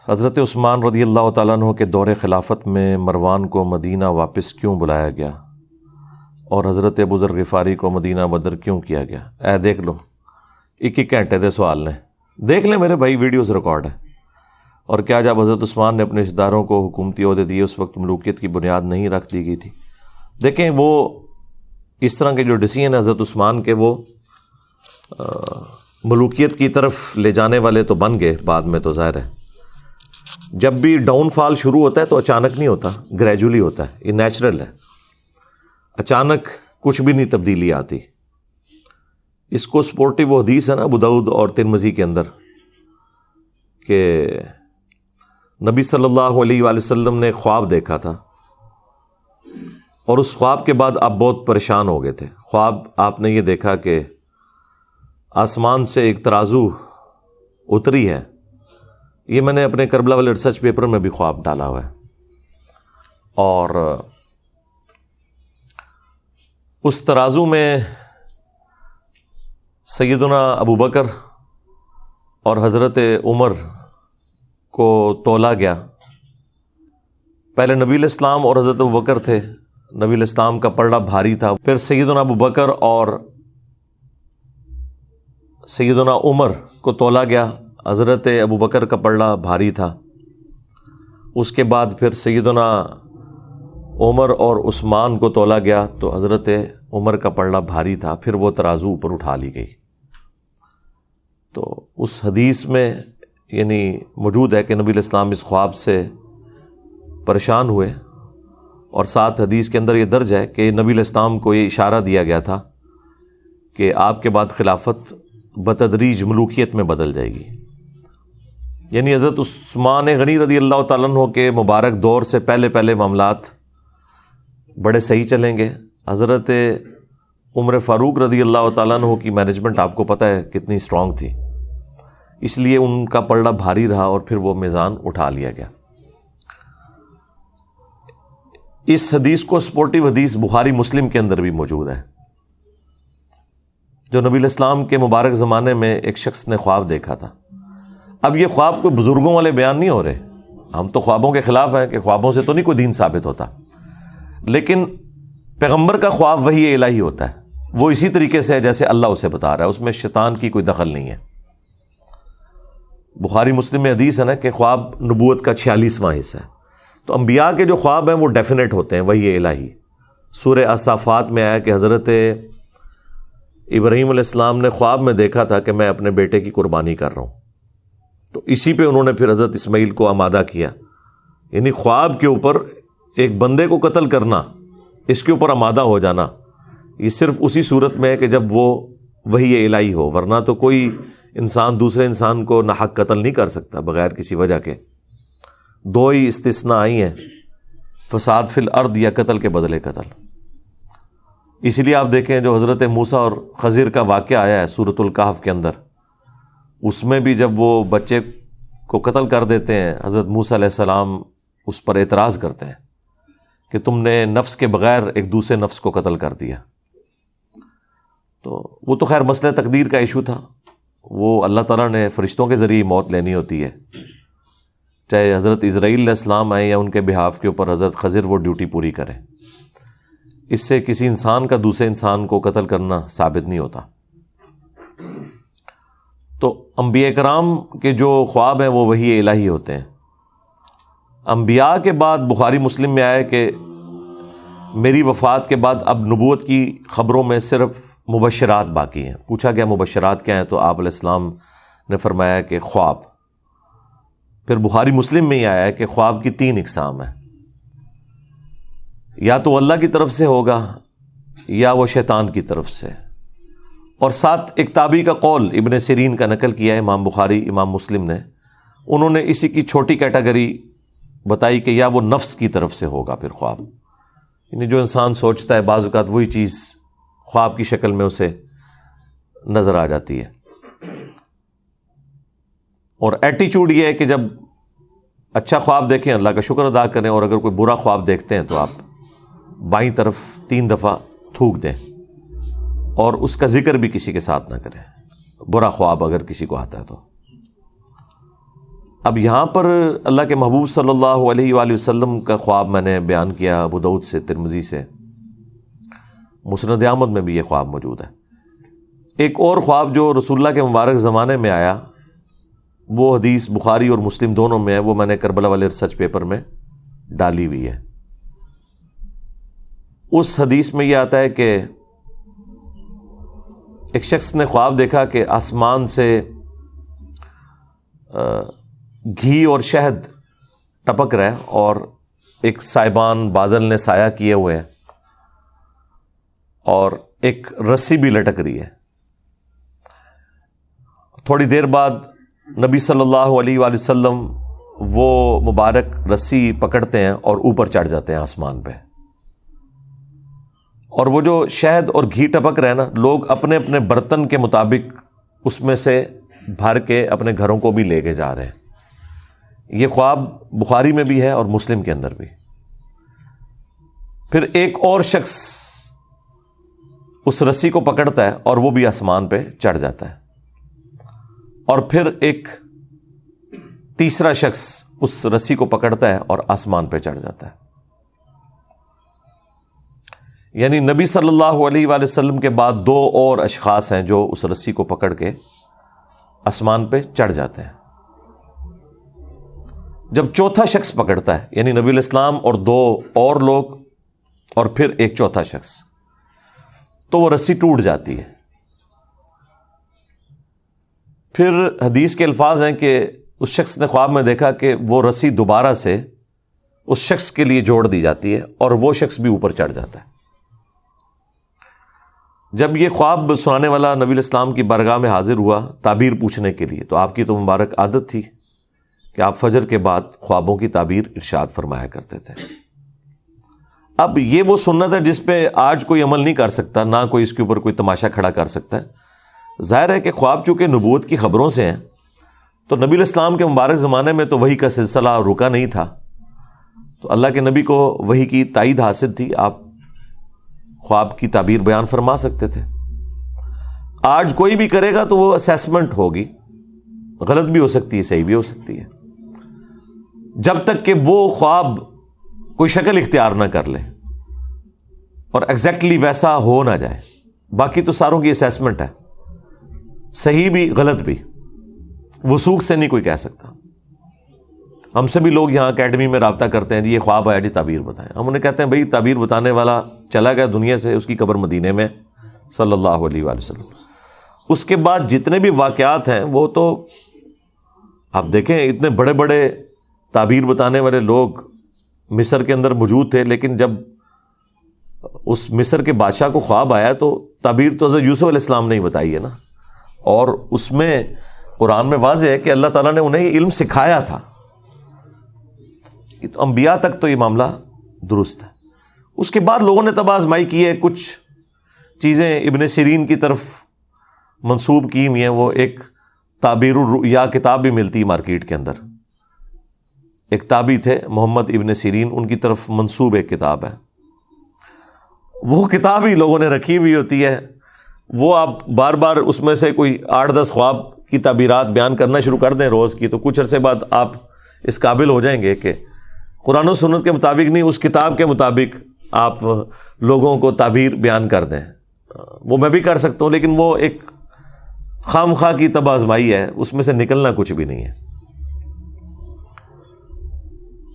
حضرت عثمان رضی اللہ تعالیٰ عنہ کے دور خلافت میں مروان کو مدینہ واپس کیوں بلایا گیا اور حضرت ابو ذر غفاری کو مدینہ بدر کیوں کیا گیا؟ دیکھ لو، 1 گھنٹے دے سوال نے، دیکھ لیں میرے بھائی، ویڈیوز ریکارڈ ہے۔ اور کیا جب حضرت عثمان نے اپنے رشتہ داروں کو حکومتی عہدے دیے اس وقت ملوکیت کی بنیاد نہیں رکھ دی گئی تھی؟ دیکھیں، وہ اس طرح کے جو ڈیسیژن ہیں حضرت عثمان کے، وہ ملوکیت کی طرف لے جانے والے تو بن گئے بعد میں، تو ظاہر ہے جب بھی ڈاؤن فال شروع ہوتا ہے تو اچانک نہیں ہوتا، گریجولی ہوتا ہے، یہ نیچرل ہے، اچانک کچھ بھی نہیں تبدیلی آتی۔ اس کو سپورٹیو وہ حدیث ہے نا ابو داؤد اور ترمذی کے اندر کہ نبی صلی اللہ علیہ وآلہ وسلم نے خواب دیکھا تھا اور اس خواب کے بعد آپ بہت پریشان ہو گئے تھے۔ خواب آپ نے یہ دیکھا کہ آسمان سے ایک ترازو اتری ہے، یہ میں نے اپنے کربلا والے ریسرچ پیپر میں بھی خواب ڈالا ہوا ہے، اور اس ترازو میں سیدنا ابو بکر اور حضرت عمر کو تولا گیا۔ پہلے نبی الاسلام اور حضرت ابو بکر تھے، نبی الاسلام کا پلڑا بھاری تھا، پھر سیدنا ابو بکر اور سیدنا عمر کو تولا گیا، حضرت ابو بکر کا پلڑا بھاری تھا، اس کے بعد پھر سیدنا عمر اور عثمان کو تولا گیا تو حضرت عمر کا پلڑا بھاری تھا، پھر وہ ترازو اوپر اٹھا لی گئی۔ تو اس حدیث میں یعنی موجود ہے کہ نبی الاسلام اس خواب سے پریشان ہوئے، اور ساتھ حدیث کے اندر یہ درج ہے کہ نبی الاسلام کو یہ اشارہ دیا گیا تھا کہ آپ کے بعد خلافت بتدریج ملوکیت میں بدل جائے گی۔ یعنی حضرت عثمان غنی رضی اللہ تعالیٰ عنہ کے مبارک دور سے پہلے معاملات بڑے صحیح چلیں گے۔ حضرت عمر فاروق رضی اللہ تعالیٰ عنہ کی مینجمنٹ آپ کو پتہ ہے کتنی اسٹرانگ تھی، اس لیے ان کا پلڑا بھاری رہا اور پھر وہ میزان اٹھا لیا گیا۔ اس حدیث کو سپورٹیو حدیث بخاری مسلم کے اندر بھی موجود ہے، جو نبی الاسلام کے مبارک زمانے میں ایک شخص نے خواب دیکھا تھا۔ اب یہ خواب کوئی بزرگوں والے بیان نہیں ہو رہے، ہم تو خوابوں کے خلاف ہیں کہ خوابوں سے تو نہیں کوئی دین ثابت ہوتا، لیکن پیغمبر کا خواب وحی الہی ہوتا ہے، وہ اسی طریقے سے ہے جیسے اللہ اسے بتا رہا ہے، اس میں شیطان کی کوئی دخل نہیں ہے۔ بخاری مسلم میں حدیث ہے نا کہ خواب نبوت کا 46واں حصہ ہے، تو انبیاء کے جو خواب ہیں وہ ڈیفینیٹ ہوتے ہیں، وحی الہی۔ سورہ الصافات میں آیا کہ حضرت ابراہیم علیہ السلام نے خواب میں دیکھا تھا کہ میں اپنے بیٹے کی قربانی کر رہا ہوں، تو اسی پہ انہوں نے پھر حضرت اسماعیل کو آمادہ کیا۔ یعنی خواب کے اوپر ایک بندے کو قتل کرنا، اس کے اوپر آمادہ ہو جانا، یہ صرف اسی صورت میں ہے کہ جب وہ وحی الہی ہو، ورنہ تو کوئی انسان دوسرے انسان کو ناحق قتل نہیں کر سکتا بغیر کسی وجہ کے۔ 2 ہی استثناء آئی ہیں، فساد فی الارض یا قتل کے بدلے قتل۔ اسی لیے آپ دیکھیں جو حضرت موسیٰ اور خضر کا واقعہ آیا ہے سورۃ الکہف کے اندر، اس میں بھی جب وہ بچے کو قتل کر دیتے ہیں، حضرت موسیٰ علیہ السلام اس پر اعتراض کرتے ہیں کہ تم نے نفس کے بغیر ایک دوسرے نفس کو قتل کر دیا۔ تو وہ تو خیر مسئلہ تقدیر کا ایشو تھا، وہ اللہ تعالیٰ نے فرشتوں کے ذریعے موت لینی ہوتی ہے، چاہے حضرت اسرائیل علیہ السلام آئیں یا ان کے بہاف کے اوپر حضرت خضر وہ ڈیوٹی پوری کریں۔ اس سے کسی انسان کا دوسرے انسان کو قتل کرنا ثابت نہیں ہوتا۔ تو انبیاء کرام کے جو خواب ہیں وہ وحی الہی ہوتے ہیں۔ انبیاء کے بعد بخاری مسلم میں آیا کہ میری وفات کے بعد اب نبوت کی خبروں میں صرف مبشرات باقی ہیں۔ پوچھا گیا مبشرات کیا ہیں، تو آپ علیہ السلام نے فرمایا کہ خواب۔ پھر بخاری مسلم میں ہی آیا ہے کہ خواب کی 3 اقسام ہیں، یا تو اللہ کی طرف سے ہوگا یا وہ شیطان کی طرف سے، اور ساتھ ایک تابعی کا قول ابن سیرین کا نقل کیا ہے امام بخاری امام مسلم نے، انہوں نے اسی کی چھوٹی کیٹیگری بتائی کہ یا وہ نفس کی طرف سے ہوگا پھر خواب، یعنی جو انسان سوچتا ہے بعض اوقات وہی چیز خواب کی شکل میں اسے نظر آ جاتی ہے۔ اور ایٹیچیوڈ یہ ہے کہ جب اچھا خواب دیکھیں اللہ کا شکر ادا کریں، اور اگر کوئی برا خواب دیکھتے ہیں تو آپ بائیں طرف 3 دفعہ تھوک دیں، اور اس کا ذکر بھی کسی کے ساتھ نہ کریں، برا خواب اگر کسی کو آتا ہے تو۔ اب یہاں پر اللہ کے محبوب صلی اللہ علیہ وآلہ وسلم کا خواب میں نے بیان کیا، ابو داؤد سے، ترمذی سے، مسند احمد میں بھی یہ خواب موجود ہے۔ ایک اور خواب جو رسول اللہ کے مبارک زمانے میں آیا، وہ حدیث بخاری اور مسلم دونوں میں ہے، وہ میں نے کربلا والے ریسرچ پیپر میں ڈالی ہوئی ہے۔ اس حدیث میں یہ آتا ہے کہ ایک شخص نے خواب دیکھا کہ آسمان سے گھی اور شہد ٹپک رہا ہے اور ایک سائبان بادل نے سایہ کیے ہوئے ہیں اور ایک رسی بھی لٹک رہی ہے۔ تھوڑی دیر بعد نبی صلی اللہ علیہ وآلہ وسلم وہ مبارک رسی پکڑتے ہیں اور اوپر چڑھ جاتے ہیں آسمان پہ، اور وہ جو شہد اور گھی ٹپک رہے ہیں نا، لوگ اپنے اپنے برتن کے مطابق اس میں سے بھر کے اپنے گھروں کو بھی لے کے جا رہے ہیں۔ یہ خواب بخاری میں بھی ہے اور مسلم کے اندر بھی۔ پھر ایک اور شخص اس رسی کو پکڑتا ہے اور وہ بھی آسمان پہ چڑھ جاتا ہے، اور پھر ایک تیسرا شخص اس رسی کو پکڑتا ہے اور آسمان پہ چڑھ جاتا ہے۔ یعنی نبی صلی اللہ علیہ وآلہ وسلم کے بعد دو اور اشخاص ہیں جو اس رسی کو پکڑ کے آسمان پہ چڑھ جاتے ہیں۔ جب چوتھا شخص پکڑتا ہے، یعنی نبی علیہ السلام اور دو اور لوگ اور پھر ایک چوتھا شخص، تو وہ رسی ٹوٹ جاتی ہے۔ پھر حدیث کے الفاظ ہیں کہ اس شخص نے خواب میں دیکھا کہ وہ رسی دوبارہ سے اس شخص کے لیے جوڑ دی جاتی ہے اور وہ شخص بھی اوپر چڑھ جاتا ہے۔ جب یہ خواب سنانے والا نبی علیہ السلام کی بارگاہ میں حاضر ہوا تعبیر پوچھنے کے لیے، تو آپ کی تو مبارک عادت تھی کہ آپ فجر کے بعد خوابوں کی تعبیر ارشاد فرمایا کرتے تھے۔ اب یہ وہ سنت ہے جس پہ آج کوئی عمل نہیں کر سکتا، نہ کوئی اس کے اوپر کوئی تماشا کھڑا کر سکتا ہے۔ ظاہر ہے کہ خواب چونکہ نبوت کی خبروں سے ہیں، تو نبی علیہ السلام کے مبارک زمانے میں تو وحی کا سلسلہ رکا نہیں تھا، تو اللہ کے نبی کو وحی کی تائید حاصل تھی، آپ خواب کی تعبیر بیان فرما سکتے تھے۔ آج کوئی بھی کرے گا تو وہ اسیسمنٹ ہوگی، غلط بھی ہو سکتی ہے، صحیح بھی ہو سکتی ہے، جب تک کہ وہ خواب کوئی شکل اختیار نہ کر لے اور ایگزیکٹلی ویسا ہو نہ جائے۔ باقی تو ساروں کی اسیسمنٹ ہے، صحیح بھی غلط بھی، وثوق سے نہیں کوئی کہہ سکتا۔ ہم سے بھی لوگ یہاں اکیڈمی میں رابطہ کرتے ہیں، جی یہ خواب آیا، جی تعبیر بتائیں۔ ہم انہیں کہتے ہیں بھائی تعبیر بتانے والا چلا گیا دنیا سے، اس کی قبر مدینے میں صلی اللہ علیہ وآلہ وسلم۔ اس کے بعد جتنے بھی واقعات ہیں وہ تو آپ دیکھیں، اتنے بڑے بڑے تعبیر بتانے والے لوگ مصر کے اندر موجود تھے، لیکن جب اس مصر کے بادشاہ کو خواب آیا تو تعبیر تو حضرت یوسف علیہ السلام نے ہی بتائی ہے نا، اور اس میں قرآن میں واضح ہے کہ اللہ تعالیٰ نے انہیں یہ علم سکھایا تھا۔ تو انبیاء تک تو یہ معاملہ درست ہے۔ اس کے بعد لوگوں نے تب آزمائی کی ہے، کچھ چیزیں ابن سیرین کی طرف منسوب کی ہوئی ہیں۔ وہ ایک تعبیر الرؤیا کتاب بھی ملتی مارکیٹ کے اندر، ایک تابعی تھے محمد ابن سیرین، ان کی طرف منسوب ایک کتاب ہے، وہ کتاب ہی لوگوں نے رکھی ہوئی ہوتی ہے۔ وہ آپ بار بار اس میں سے کوئی 8-10 خواب کی تعبیرات بیان کرنا شروع کر دیں روز کی، تو کچھ عرصے بعد آپ اس قابل ہو جائیں گے کہ قرآن و سنت کے مطابق نہیں، اس کتاب کے مطابق آپ لوگوں کو تعبیر بیان کر دیں۔ وہ میں بھی کر سکتا ہوں، لیکن وہ ایک خام خواہ کی تب آزمائی ہے، اس میں سے نکلنا کچھ بھی نہیں ہے۔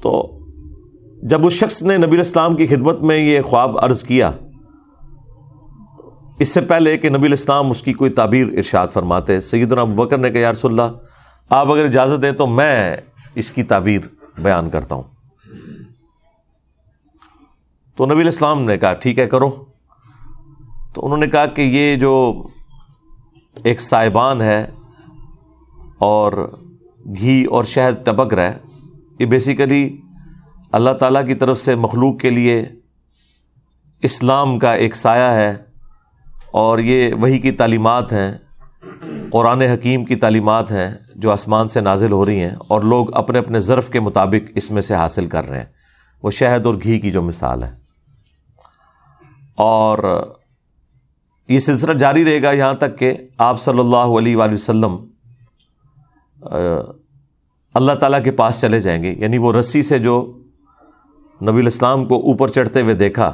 تو جب اس شخص نے نبی علیہ السلام کی خدمت میں یہ خواب عرض کیا، اس سے پہلے کہ نبی علیہ السلام اس کی کوئی تعبیر ارشاد فرماتے، سیدنا ابوبکر نے کہا یا رسول اللہ آپ اگر اجازت دیں تو میں اس کی تعبیر بیان کرتا ہوں۔ تو نبی علیہ السلام نے کہا ٹھیک ہے کرو۔ تو انہوں نے کہا کہ یہ جو ایک سائبان ہے اور گھی اور شہد ٹپک رہا ہے، یہ بیسیکلی اللہ تعالیٰ کی طرف سے مخلوق کے لیے اسلام کا ایک سایہ ہے، اور یہ وحی کی تعلیمات ہیں، قرآن حکیم کی تعلیمات ہیں جو آسمان سے نازل ہو رہی ہیں، اور لوگ اپنے اپنے ظرف کے مطابق اس میں سے حاصل کر رہے ہیں۔ وہ شہد اور گھی کی جو مثال ہے، اور یہ سلسلہ جاری رہے گا یہاں تک کہ آپ صلی اللہ علیہ وآلہ وسلم اللہ تعالیٰ کے پاس چلے جائیں گے. یعنی وہ رسی سے جو نبی علیہ السلام کو اوپر چڑھتے ہوئے دیکھا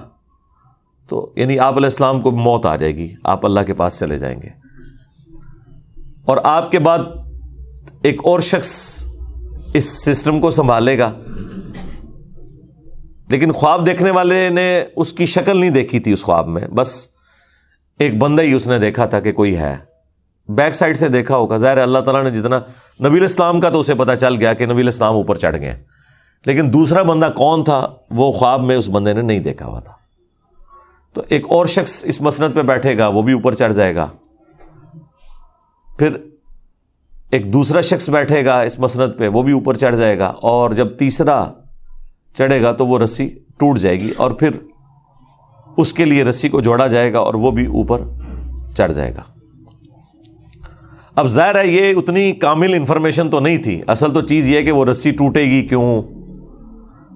تو یعنی آپ علیہ السلام کو موت آ جائے گی, آپ اللہ کے پاس چلے جائیں گے, اور آپ کے بعد ایک اور شخص اس سسٹم کو سنبھالے گا. لیکن خواب دیکھنے والے نے اس کی شکل نہیں دیکھی تھی اس خواب میں, بس ایک بندہ ہی اس نے دیکھا تھا کہ کوئی ہے, بیک سائڈ سے دیکھا ہوگا. ظاہر ہے اللہ تعالیٰ نے جتنا نبی علیہ السلام کا تو اسے پتہ چل گیا کہ نبی علیہ السلام اوپر چڑھ گئے, لیکن دوسرا بندہ کون تھا وہ خواب میں اس بندے نے نہیں دیکھا ہوا تھا. تو ایک اور شخص اس مسند پہ بیٹھے گا, وہ بھی اوپر چڑھ جائے گا. پھر ایک دوسرا شخص بیٹھے گا اس مسند پہ, وہ بھی اوپر چڑھ جائے گا, اور جب تیسرا چڑھے گا تو وہ رسی ٹوٹ جائے گی, اور پھر اس کے لیے رسی کو جوڑا جائے گا اور وہ بھی اوپر چڑھ جائے گا. اب ظاہر ہے یہ اتنی کامل انفارمیشن تو نہیں تھی. اصل تو چیز یہ کہ وہ رسی ٹوٹے گی کیوں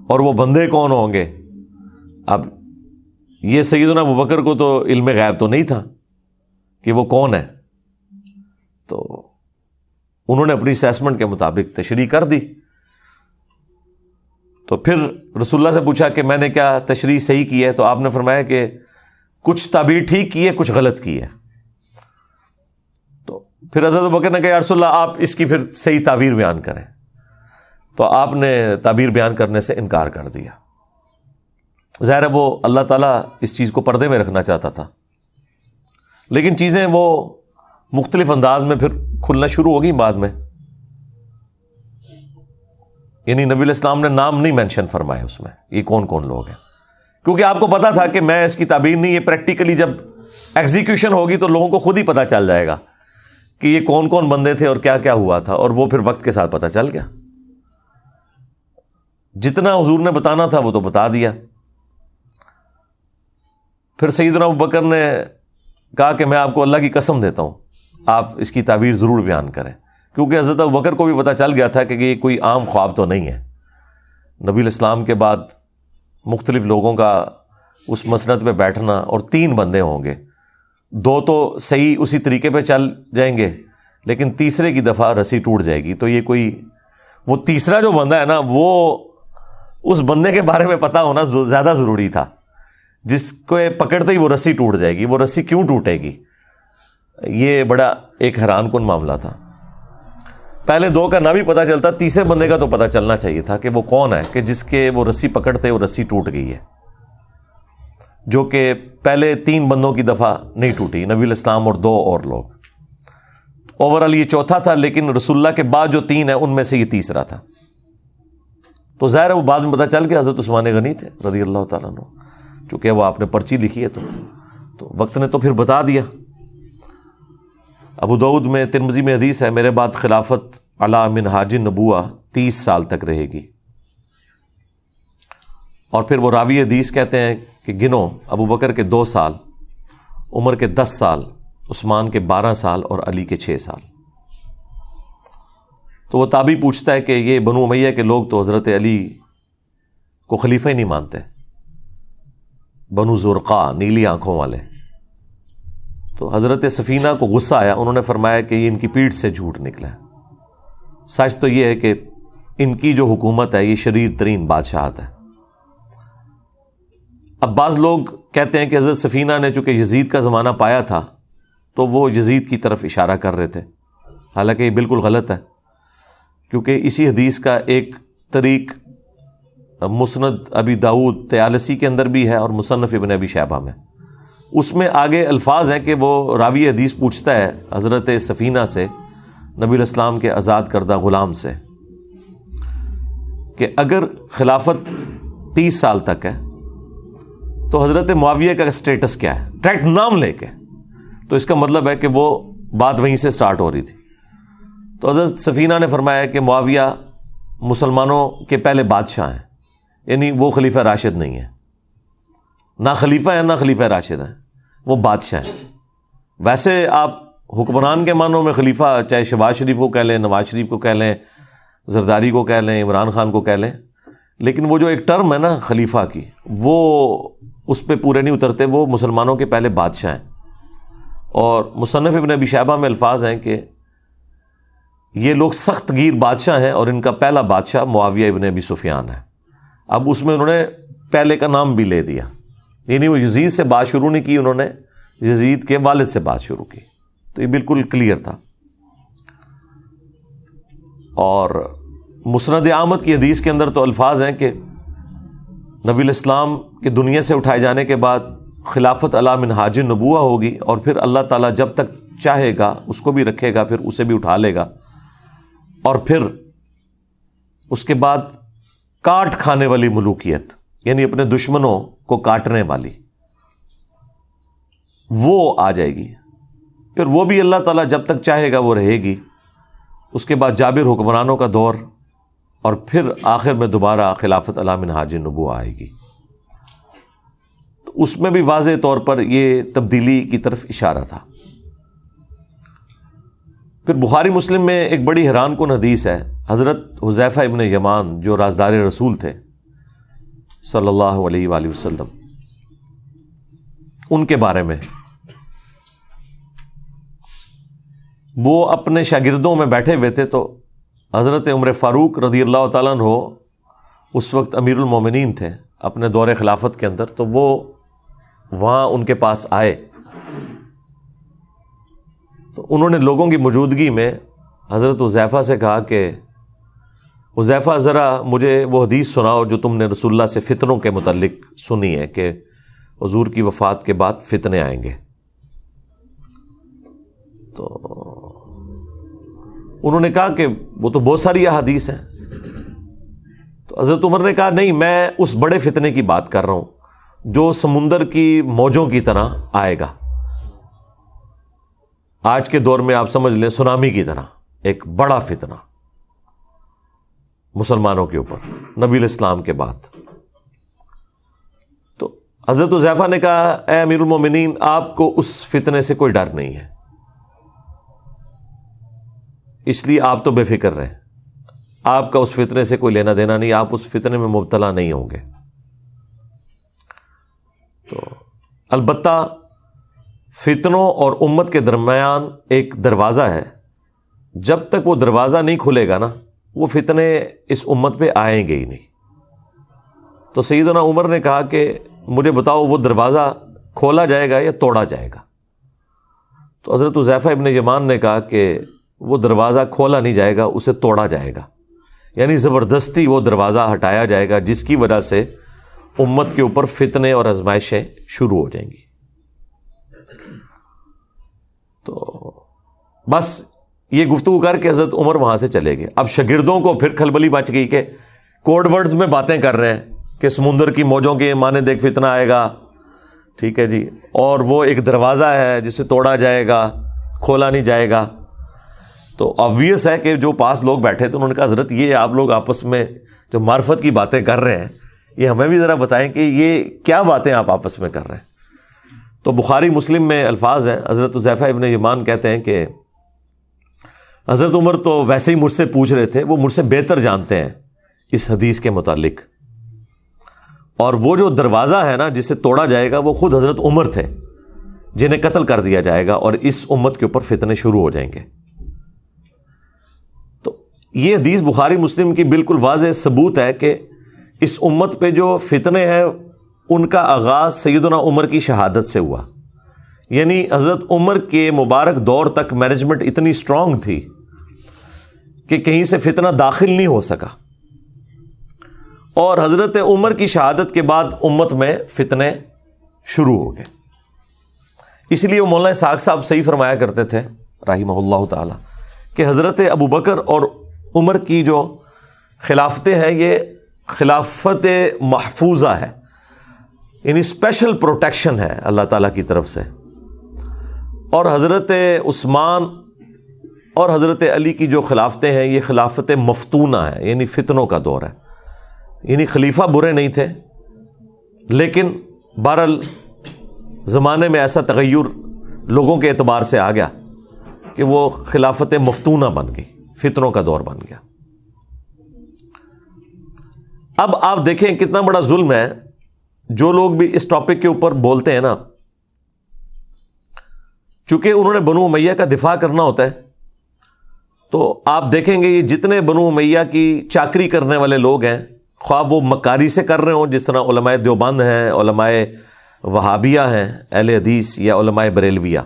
اور وہ بندے کون ہوں گے. اب یہ سیدنا ابوبکر کو تو علم غیب تو نہیں تھا کہ وہ کون ہے, تو انہوں نے اپنی اسیسمنٹ کے مطابق تشریح کر دی. تو پھر رسول اللہ سے پوچھا کہ میں نے کیا تشریح صحیح کی ہے, تو آپ نے فرمایا کہ کچھ تعبیر ٹھیک کی ہے, کچھ غلط کی ہے. تو پھر حضرت ابوبکر نے کہا یا رسول اللہ آپ اس کی پھر صحیح تعبیر بیان کریں. تو آپ نے تعبیر بیان کرنے سے انکار کر دیا. ظاہر ہے وہ اللہ تعالیٰ اس چیز کو پردے میں رکھنا چاہتا تھا, لیکن چیزیں وہ مختلف انداز میں پھر کھلنا شروع ہو گئی بعد میں. یعنی نبی علیہ السلام نے نام نہیں مینشن فرمائے اس میں, یہ کون کون لوگ ہیں, کیونکہ آپ کو پتا تھا کہ میں اس کی تعبیر نہیں, یہ پریکٹیکلی جب ایگزیکیوشن ہوگی تو لوگوں کو خود ہی پتا چل جائے گا کہ یہ کون کون بندے تھے اور کیا کیا ہوا تھا, اور وہ پھر وقت کے ساتھ پتا چل گیا. جتنا حضور نے بتانا تھا وہ تو بتا دیا. پھر سیدنا ابوبکر نے کہا کہ میں آپ کو اللہ کی قسم دیتا ہوں آپ اس کی تعبیر ضرور بیان کریں, کیونکہ حضرت ابوبکر کو بھی پتہ چل گیا تھا کہ یہ کوئی عام خواب تو نہیں ہے. نبی علیہ السلام کے بعد مختلف لوگوں کا اس مسند پہ بیٹھنا, اور 3 بندے ہوں گے, 2 تو صحیح اسی طریقے پہ چل جائیں گے, لیکن تیسرے کی دفعہ رسی ٹوٹ جائے گی. تو یہ کوئی وہ تیسرا جو بندہ ہے نا, وہ اس بندے کے بارے میں پتہ ہونا زیادہ ضروری تھا, جس کو پکڑتے ہی وہ رسی ٹوٹ جائے گی. وہ رسی کیوں ٹوٹے گی, یہ بڑا ایک حیران کن معاملہ تھا. پہلے 2 کا نہ بھی پتہ چلتا, تیسرے بندے کا تو پتہ چلنا چاہیے تھا کہ وہ کون ہے, کہ جس کے وہ رسی پکڑتے وہ رسی ٹوٹ گئی ہے, جو کہ پہلے 3 بندوں کی دفعہ نہیں ٹوٹی, نبی علیہ السلام اور 2 اور لوگ. اوورآل یہ چوتھا تھا, لیکن رسول اللہ کے بعد جو 3 ہیں ان میں سے یہ تیسرا تھا. تو ظاہر ہے وہ بعد میں پتہ چل کے حضرت عثمان غنی تھے رضی اللہ تعالیٰ عنہ, چونکہ وہ آپ نے پرچی لکھی ہے تو وقت نے تو پھر بتا دیا. ابو داؤد میں, ترمذی میں حدیث ہے, میرے بعد خلافت علی منہاج النبوہ 30 سال تک رہے گی. اور پھر وہ راوی حدیث کہتے ہیں کہ گنو, ابو بکر کے 2 سال, عمر کے 10 سال, عثمان کے 12 سال اور علی کے 6 سال. تو وہ تابعی پوچھتا ہے کہ یہ بنو امیہ کے لوگ تو حضرت علی کو خلیفہ ہی نہیں مانتے, بنو زرقا نیلی آنکھوں والے. تو حضرت سفینہ کو غصہ آیا, انہوں نے فرمایا کہ یہ ان کی پیٹھ سے جھوٹ نکلا ہے. سچ تو یہ ہے کہ ان کی جو حکومت ہے یہ شریر ترین بادشاہت ہے. اب بعض لوگ کہتے ہیں کہ حضرت سفینہ نے چونکہ یزید کا زمانہ پایا تھا تو وہ یزید کی طرف اشارہ کر رہے تھے, حالانکہ یہ بالکل غلط ہے, کیونکہ اسی حدیث کا ایک طریق مسند ابی داؤد طیالسی کے اندر بھی ہے اور مصنف ابن ابی شیبہ میں. اس میں آگے الفاظ ہیں کہ وہ راوی حدیث پوچھتا ہے حضرت سفینہ سے, نبی علیہ السلام کے آزاد کردہ غلام سے, کہ اگر خلافت 30 سال تک ہے تو حضرت معاویہ کا اسٹیٹس کیا ہے, ڈائریکٹ نام لے کے. تو اس کا مطلب ہے کہ وہ بات وہیں سے سٹارٹ ہو رہی تھی. تو حضرت سفینہ نے فرمایا کہ معاویہ مسلمانوں کے پہلے بادشاہ ہیں, یعنی وہ خلیفہ راشد نہیں ہے, نہ خلیفہ ہیں نہ خلیفہ راشد ہیں, وہ بادشاہ ہیں. ویسے آپ حکمران کے معنوں میں خلیفہ چاہے شہباز شریف کو کہہ لیں, نواز شریف کو کہہ لیں, زرداری کو کہہ لیں, عمران خان کو کہہ لیں, لیکن وہ جو ایک ٹرم ہے نا خلیفہ کی, وہ اس پہ پورے نہیں اترتے. وہ مسلمانوں کے پہلے بادشاہ ہیں. اور مصنف ابن ابی شیبہ میں الفاظ ہیں کہ یہ لوگ سخت گیر بادشاہ ہیں اور ان کا پہلا بادشاہ معاویہ ابن ابی سفیان ہے. اب اس میں انہوں نے پہلے کا نام بھی لے دیا، یعنی وہ یزید سے بات شروع نہیں کی، انہوں نے یزید کے والد سے بات شروع کی. تو یہ بالکل کلیئر تھا. اور مسند احمد کی حدیث کے اندر تو الفاظ ہیں کہ نبی الاسلام کے دنیا سے اٹھائے جانے کے بعد خلافت علی منہاج النبوہ ہوگی، اور پھر اللہ تعالیٰ جب تک چاہے گا اس کو بھی رکھے گا، پھر اسے بھی اٹھا لے گا، اور پھر اس کے بعد کاٹ کھانے والی ملوکیت، یعنی اپنے دشمنوں کو کاٹنے والی، وہ آ جائے گی. پھر وہ بھی اللہ تعالیٰ جب تک چاہے گا وہ رہے گی. اس کے بعد جابر حکمرانوں کا دور، اور پھر آخر میں دوبارہ خلافت علی منہاج النبوہ آئے گی. تو اس میں بھی واضح طور پر یہ تبدیلی کی طرف اشارہ تھا. پھر بخاری مسلم میں ایک بڑی حیران کن حدیث ہے. حضرت حذیفہ ابن یمان جو رازدار رسول تھے صلی اللہ علیہ وآلہ وسلم، ان کے بارے میں وہ اپنے شاگردوں میں بیٹھے ہوئے تھے. تو حضرت عمر فاروق رضی اللہ تعالیٰ عنہ اس وقت امیر المومنین تھے اپنے دور خلافت کے اندر. تو وہ وہاں ان کے پاس آئے، تو انہوں نے لوگوں کی موجودگی میں حضرت حذیفہ سے کہا کہ حذیفہ ذرا مجھے وہ حدیث سناؤ جو تم نے رسول اللہ سے فتنوں کے متعلق سنی ہے کہ حضور کی وفات کے بعد فتنے آئیں گے. تو انہوں نے کہا کہ وہ تو بہت ساری احادیث ہیں. تو حضرت عمر نے کہا نہیں، میں اس بڑے فتنے کی بات کر رہا ہوں جو سمندر کی موجوں کی طرح آئے گا. آج کے دور میں آپ سمجھ لیں سونامی کی طرح ایک بڑا فتنہ مسلمانوں کے اوپر نبی الاسلام کے بعد. تو حضرت حذیفہ نے کہا اے امیر المومنین، آپ کو اس فتنے سے کوئی ڈر نہیں ہے، اس لیے آپ تو بے فکر رہیں، آپ کا اس فتنے سے کوئی لینا دینا نہیں، آپ اس فتنے میں مبتلا نہیں ہوں گے. تو البتہ فتنوں اور امت کے درمیان ایک دروازہ ہے، جب تک وہ دروازہ نہیں کھلے گا نا وہ فتنے اس امت پہ آئیں گے ہی نہیں. تو سیدنا عمر نے کہا کہ مجھے بتاؤ وہ دروازہ کھولا جائے گا یا توڑا جائے گا؟ تو حضرت حذیفہ ابن یمان نے کہا کہ وہ دروازہ کھولا نہیں جائے گا، اسے توڑا جائے گا، یعنی زبردستی وہ دروازہ ہٹایا جائے گا جس کی وجہ سے امت کے اوپر فتنے اور آزمائشیں شروع ہو جائیں گی. تو بس یہ گفتگو کر کے حضرت عمر وہاں سے چلے گئے. اب شاگردوں کو پھر کھلبلی مچ گئی کہ کوڈ ورڈز میں باتیں کر رہے ہیں کہ سمندر کی موجوں کے مانے دیکھ فتنہ آئے گا، ٹھیک ہے جی، اور وہ ایک دروازہ ہے جسے توڑا جائے گا، کھولا نہیں جائے گا. تو آبویس ہے کہ جو پاس لوگ بیٹھے تھے انہوں نے کہا حضرت یہ آپ لوگ آپس میں جو معرفت کی باتیں کر رہے ہیں یہ ہمیں بھی ذرا بتائیں کہ یہ کیا باتیں آپ آپس میں کر رہے ہیں. تو بخاری مسلم میں الفاظ ہیں، حضرت حذیفہ ابن یمان کہتے ہیں کہ حضرت عمر تو ویسے ہی مجھ سے پوچھ رہے تھے، وہ مجھ سے بہتر جانتے ہیں اس حدیث کے متعلق، اور وہ جو دروازہ ہے نا جسے توڑا جائے گا وہ خود حضرت عمر تھے جنہیں قتل کر دیا جائے گا اور اس امت کے اوپر فتنے شروع ہو جائیں گے. تو یہ حدیث بخاری مسلم کی بالکل واضح ثبوت ہے کہ اس امت پہ جو فتنے ہیں ان کا آغاز سیدنا عمر کی شہادت سے ہوا. یعنی حضرت عمر کے مبارک دور تک مینجمنٹ اتنی اسٹرانگ تھی کہ کہیں سے فتنہ داخل نہیں ہو سکا، اور حضرت عمر کی شہادت کے بعد امت میں فتنے شروع ہو گئے. اس لیے وہ مولانا اسحاق صاحب صحیح فرمایا کرتے تھے رحمہ اللہ تعالی کہ حضرت ابو بکر اور عمر کی جو خلافتیں ہیں یہ خلافت محفوظہ ہے، یعنی اسپیشل پروٹیکشن ہے اللہ تعالیٰ کی طرف سے. اور حضرت عثمان اور حضرت علی کی جو خلافتیں ہیں یہ خلافت مفتونہ ہے، یعنی فتنوں کا دور ہے. یعنی خلیفہ برے نہیں تھے، لیکن بہرحال زمانے میں ایسا تغیر لوگوں کے اعتبار سے آ گیا کہ وہ خلافت مفتونہ بن گئی، فتنوں کا دور بن گیا. اب آپ دیکھیں کتنا بڑا ظلم ہے. جو لوگ بھی اس ٹاپک کے اوپر بولتے ہیں نا، چونکہ انہوں نے بنو امیہ کا دفاع کرنا ہوتا ہے تو آپ دیکھیں گے یہ جتنے بنو امیہ کی چاکری کرنے والے لوگ ہیں، خواہ وہ مکاری سے کر رہے ہوں جس طرح علماء دیوبند ہیں، علماء وہابیہ ہیں اہل حدیث، یا علماء بریلویہ،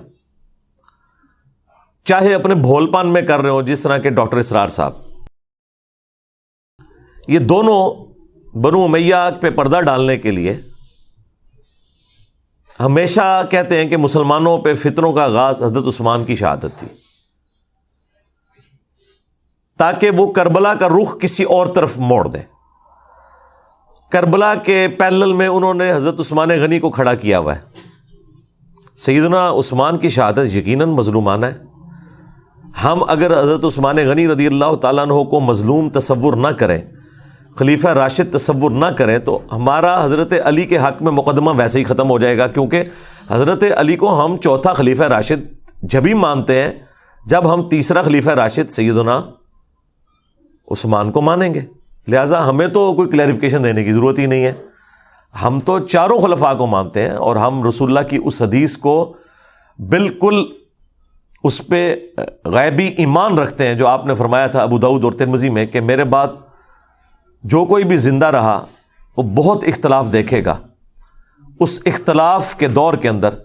چاہے اپنے بھول پان میں کر رہے ہوں جس طرح کے ڈاکٹر اسرار صاحب، یہ دونوں بنو امیہ پہ پردہ ڈالنے کے لیے ہمیشہ کہتے ہیں کہ مسلمانوں پہ فتنوں کا آغاز حضرت عثمان کی شہادت تھی، تاکہ وہ کربلا کا رخ کسی اور طرف موڑ دیں۔ کربلا کے پیرلل میں انہوں نے حضرت عثمان غنی کو کھڑا کیا ہوا ہے۔ سیدنا عثمان کی شہادت یقیناً مظلومانہ ہے۔ ہم اگر حضرت عثمان غنی رضی اللہ تعالیٰ عنہ کو مظلوم تصور نہ کریں، خلیفہ راشد تصور نہ کریں، تو ہمارا حضرت علی کے حق میں مقدمہ ویسے ہی ختم ہو جائے گا، کیونکہ حضرت علی کو ہم چوتھا خلیفہ راشد جبھی مانتے ہیں جب ہم تیسرا خلیفہ راشد سیدنا عثمان کو مانیں گے۔ لہٰذا ہمیں تو کوئی کلیریفیکیشن دینے کی ضرورت ہی نہیں ہے، ہم تو چاروں خلفاء کو مانتے ہیں، اور ہم رسول اللہ کی اس حدیث کو بالکل اس پہ غیبی ایمان رکھتے ہیں جو آپ نے فرمایا تھا ابو داؤد اور ترمذی میں کہ میرے بعد جو کوئی بھی زندہ رہا وہ بہت اختلاف دیکھے گا، اس اختلاف کے دور کے اندر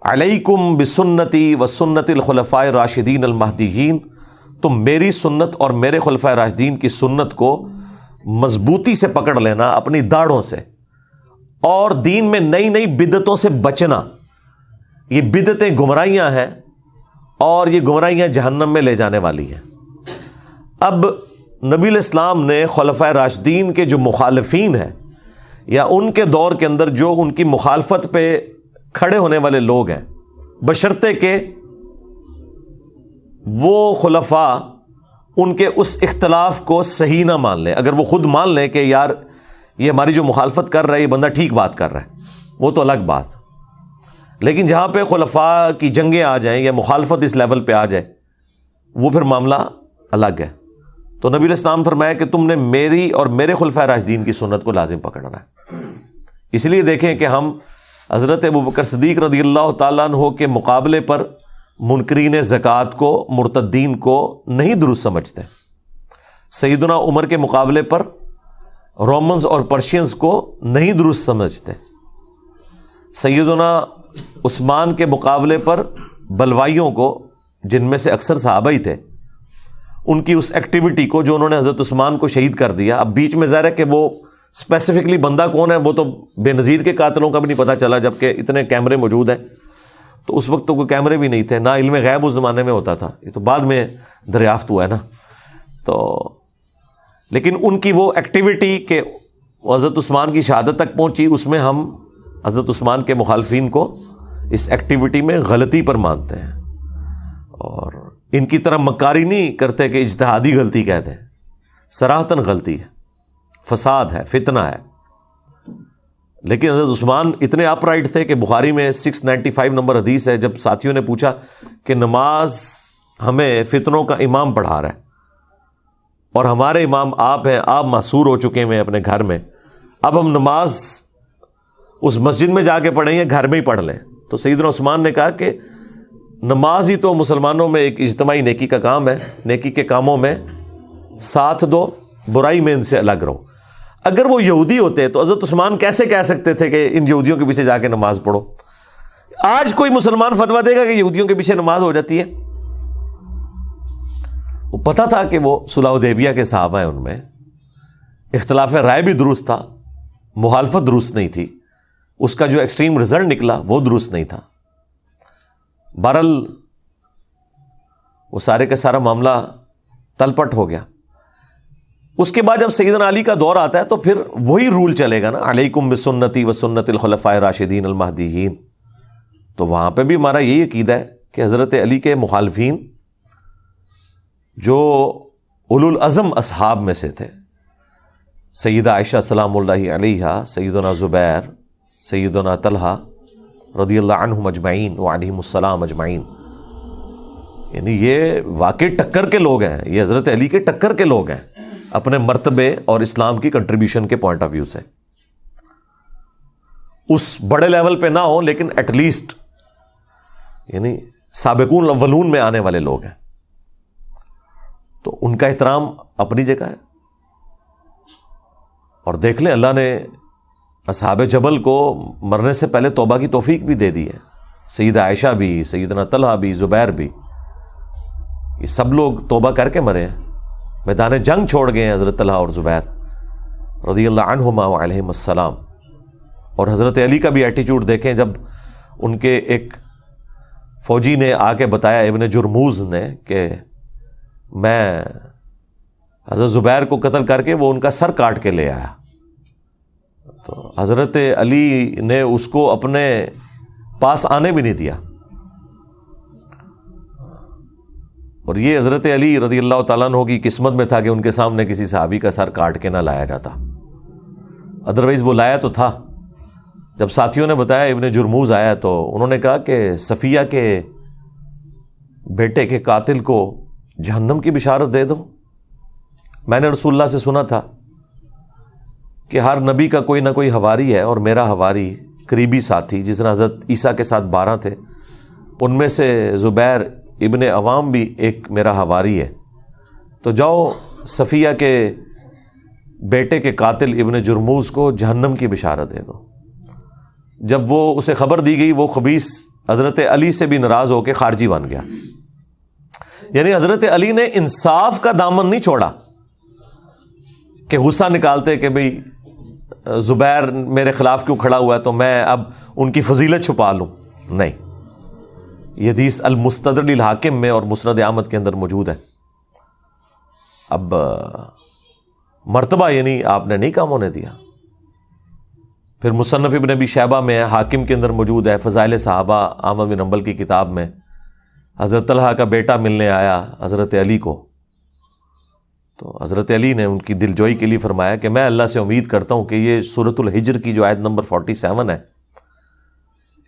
علیکم بسنتی و سنت الخلفاء الراشدین المہدیین، تم میری سنت اور میرے خلفاء راشدین کی سنت کو مضبوطی سے پکڑ لینا اپنی داڑھوں سے، اور دین میں نئی نئی بدعتوں سے بچنا۔ یہ بدعتیں گمراہیاں ہیں اور یہ گمراہیاں جہنم میں لے جانے والی ہیں۔ اب نبی الاسلام نے خلفاء راشدین کے جو مخالفین ہیں یا ان کے دور کے اندر جو ان کی مخالفت پہ کھڑے ہونے والے لوگ ہیں، بشرطے کہ وہ خلفاء ان کے اس اختلاف کو صحیح نہ مان لیں۔ اگر وہ خود مان لیں کہ یار یہ ہماری جو مخالفت کر رہا ہے یہ بندہ ٹھیک بات کر رہا ہے، وہ تو الگ بات، لیکن جہاں پہ خلفاء کی جنگیں آ جائیں یا مخالفت اس لیول پہ آ جائے وہ پھر معاملہ الگ ہے۔ تو نبی علیہ السلام فرمایا کہ تم نے میری اور میرے خلفاء راشدین کی سنت کو لازم پکڑنا ہے۔ اس لیے دیکھیں کہ ہم حضرت ابوبکر صدیق رضی اللہ تعالیٰ عنہ کے مقابلے پر منکرین زکوٰۃ کو، مرتدین کو نہیں درست سمجھتے، سیدنا عمر کے مقابلے پر رومنز اور پرشینز کو نہیں درست سمجھتے، سیدنا عثمان کے مقابلے پر بلوائیوں کو، جن میں سے اکثر صحابہ ہی تھے، ان کی اس ایکٹیویٹی کو جو انہوں نے حضرت عثمان کو شہید کر دیا۔ اب بیچ میں ظاہر ہے کہ وہ اسپیسیفکلی بندہ کون ہے وہ تو بے نظیر کے قاتلوں کا بھی نہیں پتہ چلا، جبکہ اتنے کیمرے موجود ہیں۔ تو اس وقت تو کوئی کیمرے بھی نہیں تھے، نہ علم غیب اس زمانے میں ہوتا تھا، یہ تو بعد میں دریافت ہوا ہے نا۔ تو لیکن ان کی وہ ایکٹیویٹی کہ حضرت عثمان کی شہادت تک پہنچی، اس میں ہم حضرت عثمان کے مخالفین کو اس ایکٹیویٹی میں غلطی پر مانتے ہیں، اور ان کی طرح مکاری نہیں کرتے کہ اجتہادی غلطی کہتے ہیں، صراحتاً غلطی ہے، فساد ہے، فتنہ ہے۔ لیکن حضرت عثمان اتنے اپ رائٹ تھے کہ بخاری میں 695 نمبر حدیث ہے، جب ساتھیوں نے پوچھا کہ نماز ہمیں فتنوں کا امام پڑھا رہا ہے اور ہمارے امام آپ ہیں، آپ محصور ہو چکے ہیں اپنے گھر میں، اب ہم نماز اس مسجد میں جا کے پڑھیں یا گھر میں ہی پڑھ لیں؟ تو سیدنا عثمان نے کہا کہ نماز ہی تو مسلمانوں میں ایک اجتماعی نیکی کا کام ہے، نیکی کے کاموں میں ساتھ دو، برائی میں ان سے الگ رہو۔ اگر وہ یہودی ہوتے تو حضرت عثمان کیسے کہہ سکتے تھے کہ ان یہودیوں کے پیچھے جا کے نماز پڑھو؟ آج کوئی مسلمان فتویٰ دے گا کہ یہودیوں کے پیچھے نماز ہو جاتی ہے؟ وہ پتہ تھا کہ وہ صلح حدیبیہ کے صحابہ ہیں، ان میں اختلاف رائے بھی درست تھا، مخالفت درست نہیں تھی، اس کا جو ایکسٹریم رزلٹ نکلا وہ درست نہیں تھا۔ بہرحال وہ سارے کا سارا معاملہ تلپٹ ہو گیا۔ اس کے بعد جب سیدنا علی کا دور آتا ہے تو پھر وہی رول چلے گا نا، علیکم بسنتی و سنت الخلفاء الراشدین المہدیین۔ تو وہاں پہ بھی ہمارا یہی عقیدہ ہے کہ حضرت علی کے مخالفین جو اولو العزم اصحاب میں سے تھے، سیدہ عائشہ سلام اللہ علیہا، سیدنا زبیر، سیدنا طلحہ رضی اللہ عنہم اجمعین وعلیہم السلام اجمعین، یعنی یہ واقعی ٹکر کے لوگ ہیں، یہ حضرت علی کے ٹکر کے لوگ ہیں اپنے مرتبے اور اسلام کی کنٹریبیوشن کے پوائنٹ آف ویو سے۔ اس بڑے لیول پہ نہ ہو لیکن ایٹ لیسٹ یعنی سابقون الاولون میں آنے والے لوگ ہیں۔ تو ان کا احترام اپنی جگہ ہے. اور دیکھ لیں اللہ نے اصحاب جبل کو مرنے سے پہلے توبہ کی توفیق بھی دے دی ہے. سیدہ عائشہ بھی، سیدنا طلحہ بھی، زبیر بھی، یہ سب لوگ توبہ کر کے مرے ہیں، میدان جنگ چھوڑ گئے ہیں حضرت طلحہ اور زبیر رضی اللہ عنہما وعلیہم السلام. اور حضرت علی کا بھی ایٹیچیوڈ دیکھیں، جب ان کے ایک فوجی نے آ کے بتایا ابن جرموز نے کہ میں حضرت زبیر کو قتل کر کے وہ ان کا سر کاٹ کے لے آیا، تو حضرت علی نے اس کو اپنے پاس آنے بھی نہیں دیا. اور یہ حضرت علی رضی اللہ تعالیٰ عنہ کی قسمت میں تھا کہ ان کے سامنے کسی صحابی کا سر کاٹ کے نہ لایا جاتا، ادروائز وہ لایا تو تھا. جب ساتھیوں نے بتایا ابن جرموز آیا تو انہوں نے کہا کہ صفیہ کے بیٹے کے قاتل کو جہنم کی بشارت دے دو. میں نے رسول اللہ سے سنا تھا کہ ہر نبی کا کوئی نہ کوئی حواری ہے، اور میرا حواری قریبی ساتھی جس نے حضرت عیسیٰ کے ساتھ 12 تھے، ان میں سے زبیر ابن عوام بھی ایک میرا حواری ہے. تو جاؤ صفیہ کے بیٹے کے قاتل ابن جرموز کو جہنم کی بشارت دے دو. جب وہ اسے خبر دی گئی، وہ خبیث حضرت علی سے بھی ناراض ہو کے خارجی بن گیا. یعنی حضرت علی نے انصاف کا دامن نہیں چھوڑا کہ غصہ نکالتے کہ بھئی زبیر میرے خلاف کیوں کھڑا ہوا ہے تو میں اب ان کی فضیلت چھپا لوں. نہیں، یہ حدیث المستدرک للحاکم میں اور مسند احمد کے اندر موجود ہے. اب مرتبہ یعنی آپ نے نہیں کام ہونے دیا. پھر مصنف ابن ابی شیبہ میں ہے، حاکم کے اندر موجود ہے، فضائل صحابہ احمد بن حنبل کی کتاب میں حضرت طلحہ کا بیٹا ملنے آیا حضرت علی کو، تو حضرت علی نے ان کی دلجوئی کے لیے فرمایا کہ میں اللہ سے امید کرتا ہوں کہ یہ سورۃ الحجر کی جو آیت نمبر 47 ہے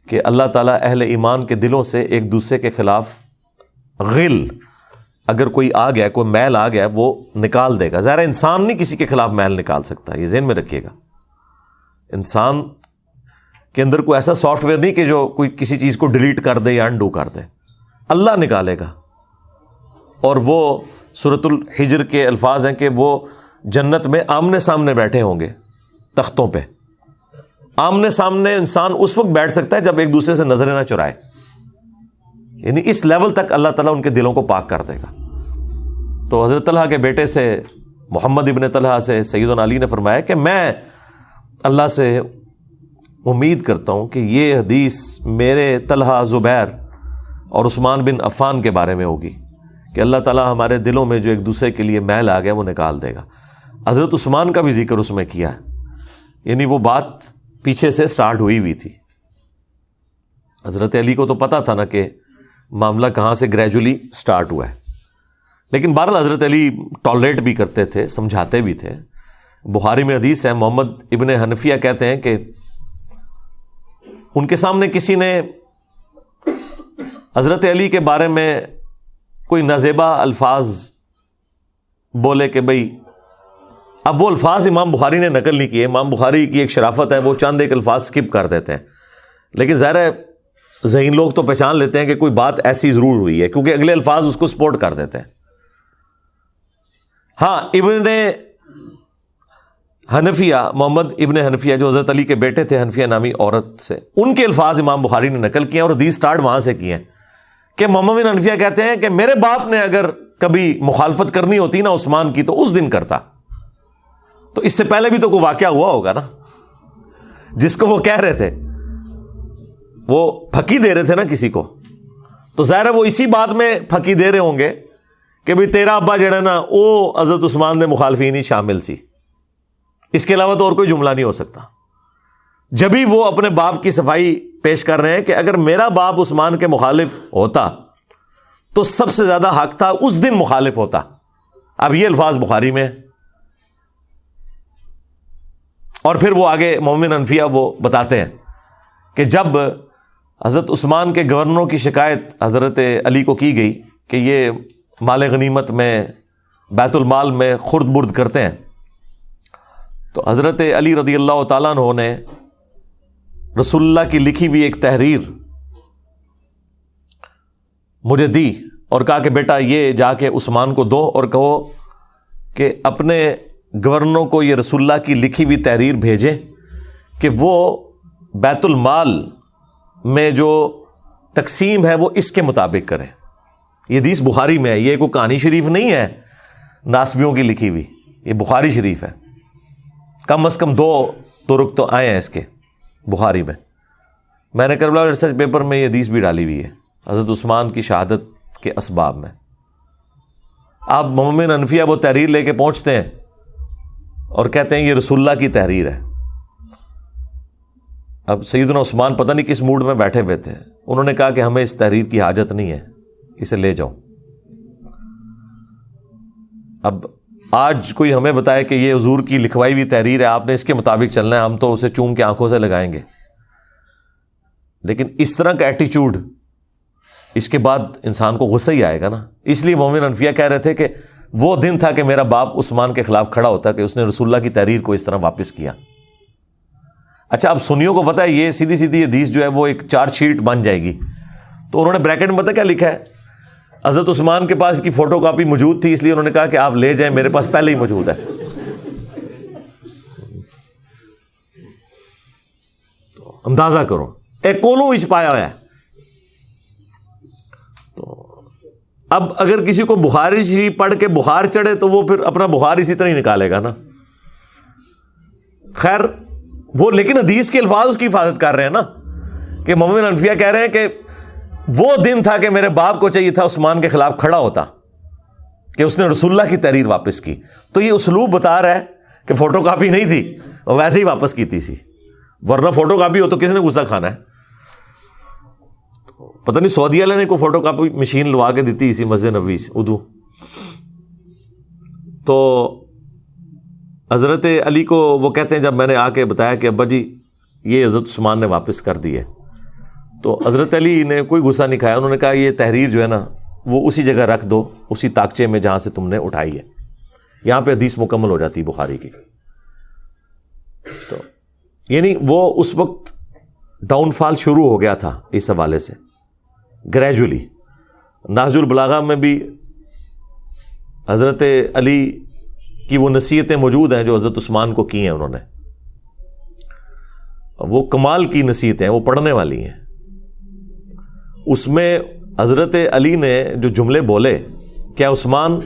کہ اللہ تعالیٰ اہل ایمان کے دلوں سے ایک دوسرے کے خلاف غل اگر کوئی آ گیا، کوئی میل آ گیا، وہ نکال دے گا. ظاہر انسان نہیں کسی کے خلاف میل نکال سکتا، یہ ذہن میں رکھیے گا. انسان کے اندر کوئی ایسا سافٹ ویئر نہیں کہ جو کوئی کسی چیز کو ڈیلیٹ کر دے یا انڈو کر دے، اللہ نکالے گا. اور وہ سورۃ الحجر کے الفاظ ہیں کہ وہ جنت میں آمنے سامنے بیٹھے ہوں گے تختوں پہ. آمنے سامنے انسان اس وقت بیٹھ سکتا ہے جب ایک دوسرے سے نظریں نہ چرائے، یعنی اس لیول تک اللہ تعالیٰ ان کے دلوں کو پاک کر دے گا. تو حضرت طلحہ کے بیٹے سے محمد ابن طلحہ سے سیدنا علی نے فرمایا کہ میں اللہ سے امید کرتا ہوں کہ یہ حدیث میرے طلحہ، زبیر اور عثمان بن عفان کے بارے میں ہوگی کہ اللہ تعالیٰ ہمارے دلوں میں جو ایک دوسرے کے لیے میل آ گیا وہ نکال دے گا. حضرت عثمان کا بھی ذکر اس میں کیا ہے، یعنی وہ بات پیچھے سے سٹارٹ ہوئی تھی. حضرت علی کو تو پتا تھا نا کہ معاملہ کہاں سے گریجولی سٹارٹ ہوا ہے، لیکن بہرحال حضرت علی ٹالریٹ بھی کرتے تھے، سمجھاتے بھی تھے. بخاری میں حدیث ہے، محمد ابن حنفیہ کہتے ہیں کہ ان کے سامنے کسی نے حضرت علی کے بارے میں کوئی نازیبا الفاظ بولے کہ بھئی، اب وہ الفاظ امام بخاری نے نقل نہیں کیے. امام بخاری کی ایک شرافت ہے، وہ چند ایک الفاظ سکپ کر دیتے ہیں، لیکن ظاہر ہے ذہین لوگ تو پہچان لیتے ہیں کہ کوئی بات ایسی ضرور ہوئی ہے کیونکہ اگلے الفاظ اس کو سپورٹ کر دیتے ہیں. ہاں، ابن حنفیہ، محمد ابن حنفیہ جو حضرت علی کے بیٹے تھے حنفیہ نامی عورت سے، ان کے الفاظ امام بخاری نے نقل کیے اور حدیث سٹارٹ وہاں سے کیے ہیں کہ محمد بن حنفیہ کہتے ہیں کہ میرے باپ نے اگر کبھی مخالفت کرنی ہوتی نا عثمان کی تو اس دن کرتا. تو اس سے پہلے بھی تو کوئی واقعہ ہوا ہوگا نا جس کو وہ کہہ رہے تھے، وہ پھکی دے رہے تھے نا کسی کو، تو ظاہر ہے وہ اسی بات میں پھکی دے رہے ہوں گے کہ بھئی تیرا ابا جڑا نا وہ حضرت عثمان میں مخالفین ہی شامل سی. اس کے علاوہ تو اور کوئی جملہ نہیں ہو سکتا. جبھی وہ اپنے باپ کی صفائی پیش کر رہے ہیں کہ اگر میرا باپ عثمان کے مخالف ہوتا تو سب سے زیادہ حق تھا اس دن مخالف ہوتا. اب یہ الفاظ بخاری میں، اور پھر وہ آگے محمد حنفیہ وہ بتاتے ہیں کہ جب حضرت عثمان کے گورنروں کی شکایت حضرت علی کو کی گئی کہ یہ مال غنیمت میں بیت المال میں خرد برد کرتے ہیں، تو حضرت علی رضی اللہ تعالیٰ عنہ نے رسول اللہ کی لکھی ہوئی ایک تحریر مجھے دی اور کہا کہ بیٹا یہ جا کے عثمان کو دو اور کہو کہ اپنے گورنروں کو یہ رسول اللہ کی لکھی ہوئی تحریر بھیجیں کہ وہ بیت المال میں جو تقسیم ہے وہ اس کے مطابق کریں. یہ حدیث بخاری میں ہے, یہ کوئی کہانی شریف نہیں ہے ناسبیوں کی لکھی ہوئی, یہ بخاری شریف ہے. کم از کم 2 طرق تو آئے ہیں اس کے بخاری میں. میں نے کربلا ریسرچ پیپر میں یہ حدیث بھی ڈالی ہوئی ہے حضرت عثمان کی شہادت کے اسباب میں. آپ محمد حنفیہ وہ تحریر لے کے پہنچتے ہیں اور کہتے ہیں یہ رسول اللہ کی تحریر ہے. اب سیدنا عثمان پتہ نہیں کس موڈ میں بیٹھے ہوئے تھے, انہوں نے کہا کہ ہمیں اس تحریر کی حاجت نہیں ہے, اسے لے جاؤ. اب آج کوئی ہمیں بتائے کہ یہ حضور کی لکھوائی ہوئی تحریر ہے, آپ نے اس کے مطابق چلنا ہے, ہم تو اسے چوم کے آنکھوں سے لگائیں گے. لیکن اس طرح کا ایٹیچیوڈ اس کے بعد انسان کو غصہ ہی آئے گا نا. اس لیے مومن انفیہ کہہ رہے تھے کہ وہ دن تھا کہ میرا باپ عثمان کے خلاف کھڑا ہوتا کہ اس نے رسول اللہ کی تحریر کو اس طرح واپس کیا. اچھا اب سنیوں کو پتا ہے یہ سیدھی سیدھی حدیث جو ہے وہ ایک چارج شیٹ بن جائے گی, تو انہوں نے بریکٹ میں پتا کیا لکھا ہے, حضرت عثمان کے پاس کی فوٹو کاپی موجود تھی اس لیے انہوں نے کہا کہ آپ لے جائیں, میرے پاس پہلے ہی موجود ہے. تو اندازہ کرو ایک کولو وچ پایا ہوا ہے. تو اب اگر کسی کو بخاری شریف پڑھ کے بخار چڑھے تو وہ پھر اپنا بخار اسی طرح ہی نکالے گا نا. خیر وہ لیکن حدیث کے الفاظ اس کی حفاظت کر رہے ہیں نا, کہ محمد حنفیہ کہہ رہے ہیں کہ وہ دن تھا کہ میرے باپ کو چاہیے تھا عثمان کے خلاف کھڑا ہوتا کہ اس نے رسول اللہ کی تحریر واپس کی. تو یہ اسلوب بتا رہا ہے کہ فوٹو کاپی نہیں تھی, ویسے ہی واپس کی تھی سی, ورنہ فوٹو کاپی ہو تو کس نے غصہ کھانا ہے. پتہ نہیں سعودی والے نے کوئی فوٹو کاپی مشین لوا کے دیتی اسی مسجد نبوی سے اردو. تو حضرت علی کو وہ کہتے ہیں جب میں نے آ کے بتایا کہ ابا جی یہ حضرت عثمان نے واپس کر دی ہے, تو حضرت علی نے کوئی غصہ نہیں کھایا. انہوں نے کہا یہ تحریر جو ہے نا وہ اسی جگہ رکھ دو, اسی تاکچے میں جہاں سے تم نے اٹھائی ہے, یہاں پہ حدیث مکمل ہو جاتی بخاری کی. تو یعنی وہ اس وقت ڈاؤن فال شروع ہو گیا تھا اس حوالے سے گریجولی. نہج البلاغہ میں بھی حضرت علی کی وہ نصیحتیں موجود ہیں جو حضرت عثمان کو کی ہیں انہوں نے. وہ کمال کی نصیحتیں ہیں, وہ پڑھنے والی ہیں. اس میں حضرت علی نے جو جملے بولے, کیا عثمان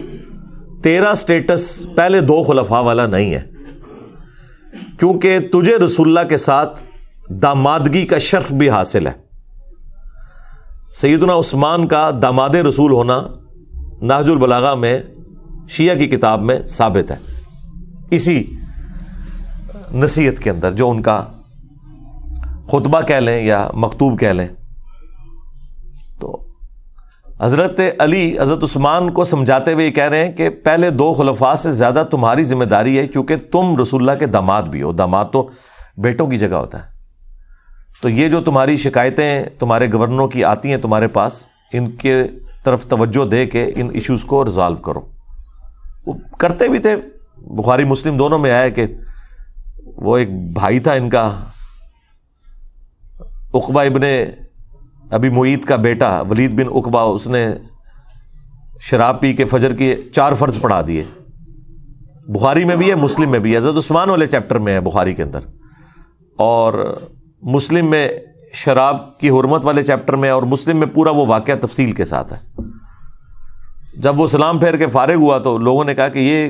تیرا سٹیٹس پہلے 2 خلفاء والا نہیں ہے, کیونکہ تجھے رسول اللہ کے ساتھ دامادگی کا شرف بھی حاصل ہے. سیدنا عثمان کا داماد رسول ہونا نہج البلاغہ میں شیعہ کی کتاب میں ثابت ہے, اسی نصیحت کے اندر جو ان کا خطبہ کہہ لیں یا مکتوب کہہ لیں. تو حضرت علی حضرت عثمان کو سمجھاتے ہوئے یہ کہہ رہے ہیں کہ پہلے 2 خلفاء سے زیادہ تمہاری ذمہ داری ہے, کیونکہ تم رسول اللہ کے داماد بھی ہو. داماد تو بیٹوں کی جگہ ہوتا ہے. تو یہ جو تمہاری شکایتیں تمہارے گورنروں کی آتی ہیں تمہارے پاس, ان کے طرف توجہ دے کے ان ایشوز کو ریزالو کرو. وہ کرتے بھی تھے, بخاری مسلم دونوں میں آیا کہ وہ ایک بھائی تھا ان کا عقبہ ابن ابی معیط کا بیٹا ولید بن عقبہ, اس نے شراب پی کے فجر کی 4 فرض پڑھا دیے. بخاری میں بھی ہے مسلم میں بھی ہے, حضرت عثمان والے چیپٹر میں ہے بخاری کے اندر, اور مسلم میں شراب کی حرمت والے چیپٹر میں, اور مسلم میں پورا وہ واقعہ تفصیل کے ساتھ ہے. جب وہ سلام پھیر کے فارغ ہوا تو لوگوں نے کہا کہ یہ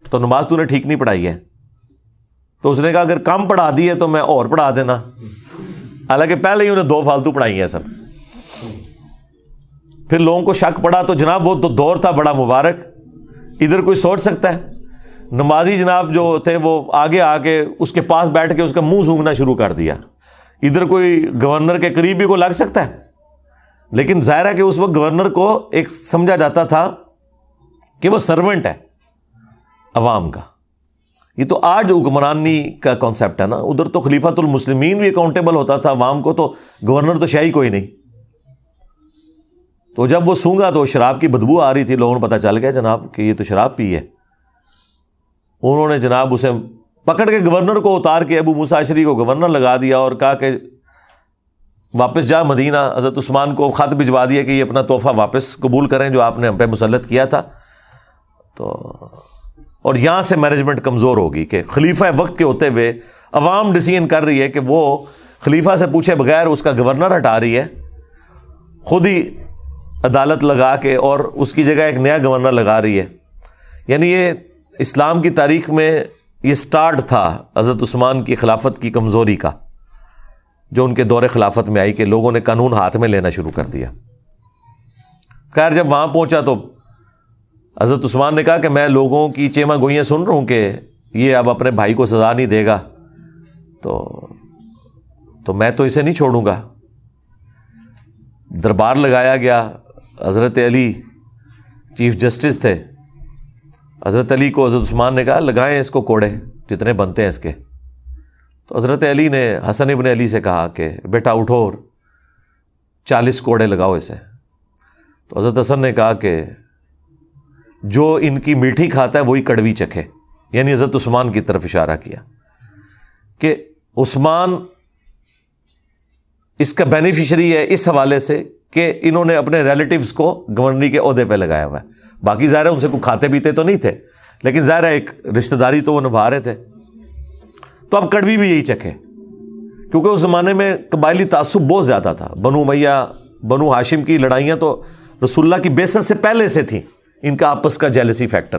تو نماز تو نے ٹھیک نہیں پڑھائی ہے. تو اس نے کہا اگر کم پڑھا دی ہے تو میں اور پڑھا دینا, حالانکہ پہلے ہی انہیں 2 فالتو پڑھائی ہیں سب. پھر لوگوں کو شک پڑا تو جناب وہ تو دور تھا بڑا مبارک, ادھر کوئی سوچ سکتا ہے نمازی جناب جو تھے وہ آگے آ کے اس کے پاس بیٹھ کے اس کا منہ سونگھنا شروع کر دیا. ادھر کوئی گورنر کے قریبی کو لگ سکتا ہے, لیکن ظاہر ہے کہ اس وقت گورنر کو ایک سمجھا جاتا تھا کہ وہ سرونٹ ہے عوام کا. یہ تو آج حکمرانی کا کانسیپٹ ہے نا, ادھر تو خلیفۃ المسلمین بھی اکاؤنٹیبل ہوتا تھا عوام کو, تو گورنر تو شاہی کوئی نہیں. تو جب وہ سونگا تو شراب کی بدبو آ رہی تھی, لوگوں نے پتہ چل گیا جناب کہ یہ تو شراب پی ہے. انہوں نے جناب اسے پکڑ کے گورنر کو اتار کے ابو موسیٰ اشعری کو گورنر لگا دیا اور کہا کہ واپس جا مدینہ، حضرت عثمان کو خط بھجوا دیا کہ یہ اپنا تحفہ واپس قبول کریں جو آپ نے ہم پہ مسلط کیا تھا. تو اور یہاں سے مینجمنٹ کمزور ہوگی کہ خلیفہ وقت کے ہوتے ہوئے عوام ڈیسیژن کر رہی ہے کہ وہ خلیفہ سے پوچھے بغیر اس کا گورنر ہٹا رہی ہے، خود ہی عدالت لگا کے، اور اس کی جگہ ایک نیا گورنر لگا رہی ہے. یعنی یہ اسلام کی تاریخ میں یہ سٹارٹ تھا حضرت عثمان کی خلافت کی کمزوری کا، جو ان کے دور خلافت میں آئی کہ لوگوں نے قانون ہاتھ میں لینا شروع کر دیا. خیر جب وہاں پہنچا تو حضرت عثمان نے کہا کہ میں لوگوں کی چیما گوئیاں سن رہا ہوں کہ یہ اب اپنے بھائی کو سزا نہیں دے گا، تو میں تو اسے نہیں چھوڑوں گا. دربار لگایا گیا، حضرت علی چیف جسٹس تھے. حضرت علی کو حضرت عثمان نے کہا لگائیں اس کو کوڑے جتنے بنتے ہیں اس کے. تو حضرت علی نے حسن ابن علی سے کہا کہ بیٹا اٹھو اور 40 کوڑے لگاؤ اسے. تو حضرت حسن نے کہا کہ جو ان کی میٹھی کھاتا ہے وہی کڑوی چکھے، یعنی حضرت عثمان کی طرف اشارہ کیا کہ عثمان اس کا بینیفیشری ہے اس حوالے سے کہ انہوں نے اپنے ریلیٹیوز کو گورنری کے عہدے پہ لگایا ہوا ہے. باقی ظاہر ہے ان سے کوئی کھاتے پیتے تو نہیں تھے، لیکن ظاہر ہے ایک رشتہ داری تو وہ نبھا رہے تھے. تو اب کڑوی بھی یہی چکھے، کیونکہ اس زمانے میں قبائلی تعصب بہت زیادہ تھا. بنو امیہ بنو ہاشم کی لڑائیاں تو رسول اللہ کی بعثت سے پہلے سے تھیں، ان کا آپس کا جیلسی فیکٹر.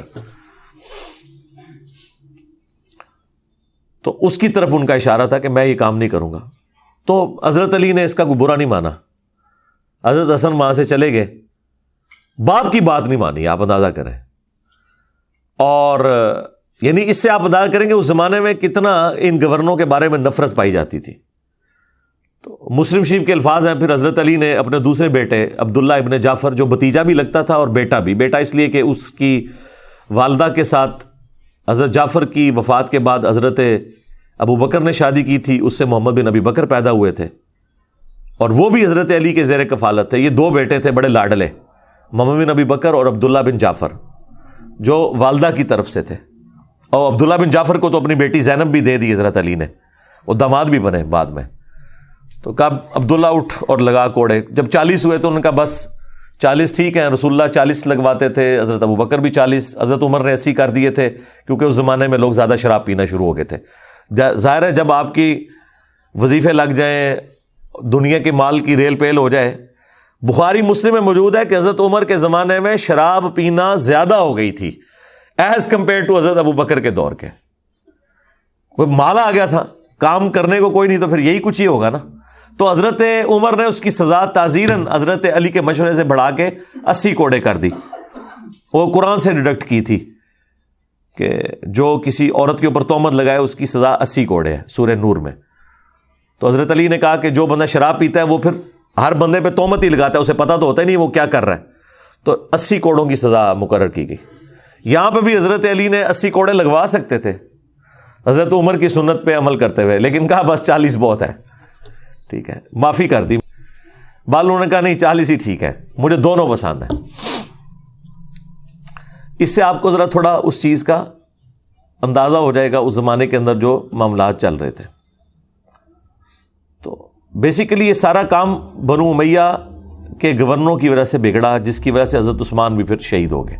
تو اس کی طرف ان کا اشارہ تھا کہ میں یہ کام نہیں کروں گا. تو حضرت علی نے اس کا کوئی برا نہیں مانا. حضرت حسن وہاں سے چلے گئے، باپ کی بات نہیں مانی، آپ اندازہ کریں. اور یعنی اس سے آپ اندازہ کریں گے اس زمانے میں کتنا ان گورنروں کے بارے میں نفرت پائی جاتی تھی. تو مسلم شریف کے الفاظ ہیں، پھر حضرت علی نے اپنے دوسرے بیٹے عبداللہ ابن جعفر، جو بھتیجا بھی لگتا تھا اور بیٹا بھی، بیٹا اس لیے کہ اس کی والدہ کے ساتھ حضرت جعفر کی وفات کے بعد حضرت ابو بکر نے شادی کی تھی، اس سے محمد بن ابی بکر پیدا ہوئے تھے، اور وہ بھی حضرت علی کے زیر کفالت تھے. یہ 2 بیٹے تھے بڑے لاڈلے، محمد بن ابی بکر اور عبداللہ بن جعفر، جو والدہ کی طرف سے تھے. اور عبداللہ بن جعفر کو تو اپنی بیٹی زینب بھی دے دی حضرت علی نے، وہ داماد بھی بنے بعد میں. تو کہا عبداللہ اٹھ اور لگا کوڑے. جب 40 ہوئے تو انہوں نے کہا بس 40 ٹھیک ہیں. رسول اللہ 40 لگواتے تھے، حضرت ابو بکر بھی 40، حضرت عمر نے 80 کر دیے تھے، کیونکہ اس زمانے میں لوگ زیادہ شراب پینا شروع ہو گئے تھے. ظاہر ہے جب آپ کی وظیفے لگ جائیں، دنیا کے مال کی ریل پیل ہو جائے. بخاری مسلم میں موجود ہے کہ حضرت عمر کے زمانے میں شراب پینا زیادہ ہو گئی تھی ایز کمپیئر ٹو حضرت ابو بکر کے دور کے. کوئی مال آ گیا تھا، کام کرنے کو کوئی نہیں، تو پھر یہی کچھ ہی ہوگا نا. تو حضرت عمر نے اس کی سزا تعزیراً حضرت علی کے مشورے سے بڑھا کے 80 کوڑے کر دی. وہ قرآن سے ڈیڈکٹ کی تھی کہ جو کسی عورت کے اوپر تہمت لگائے اس کی سزا 80 کوڑے ہے سورہ نور میں. تو حضرت علی نے کہا کہ جو بندہ شراب پیتا ہے وہ پھر ہر بندے پہ تہمت ہی لگاتا ہے، اسے پتہ تو ہوتا ہی نہیں وہ کیا کر رہا ہے. تو 80 کوڑوں کی سزا مقرر کی گئی. یہاں پہ بھی حضرت علی نے 80 کوڑے لگوا سکتے تھے حضرت عمر کی سنت پہ عمل کرتے ہوئے، لیکن کہا بس 40 بہت ہے، ٹھیک ہے، معافی کر دی. بالوں نے کہا نہیں 40 ہی ٹھیک ہے، مجھے دونوں پسند ہیں. اس سے آپ کو ذرا تھوڑا اس چیز کا اندازہ ہو جائے گا اس زمانے کے اندر جو معاملات چل رہے تھے. تو بیسیکلی یہ سارا کام بنو امیہ کے گورنروں کی وجہ سے بگڑا، جس کی وجہ سے حضرت عثمان بھی پھر شہید ہو گئے.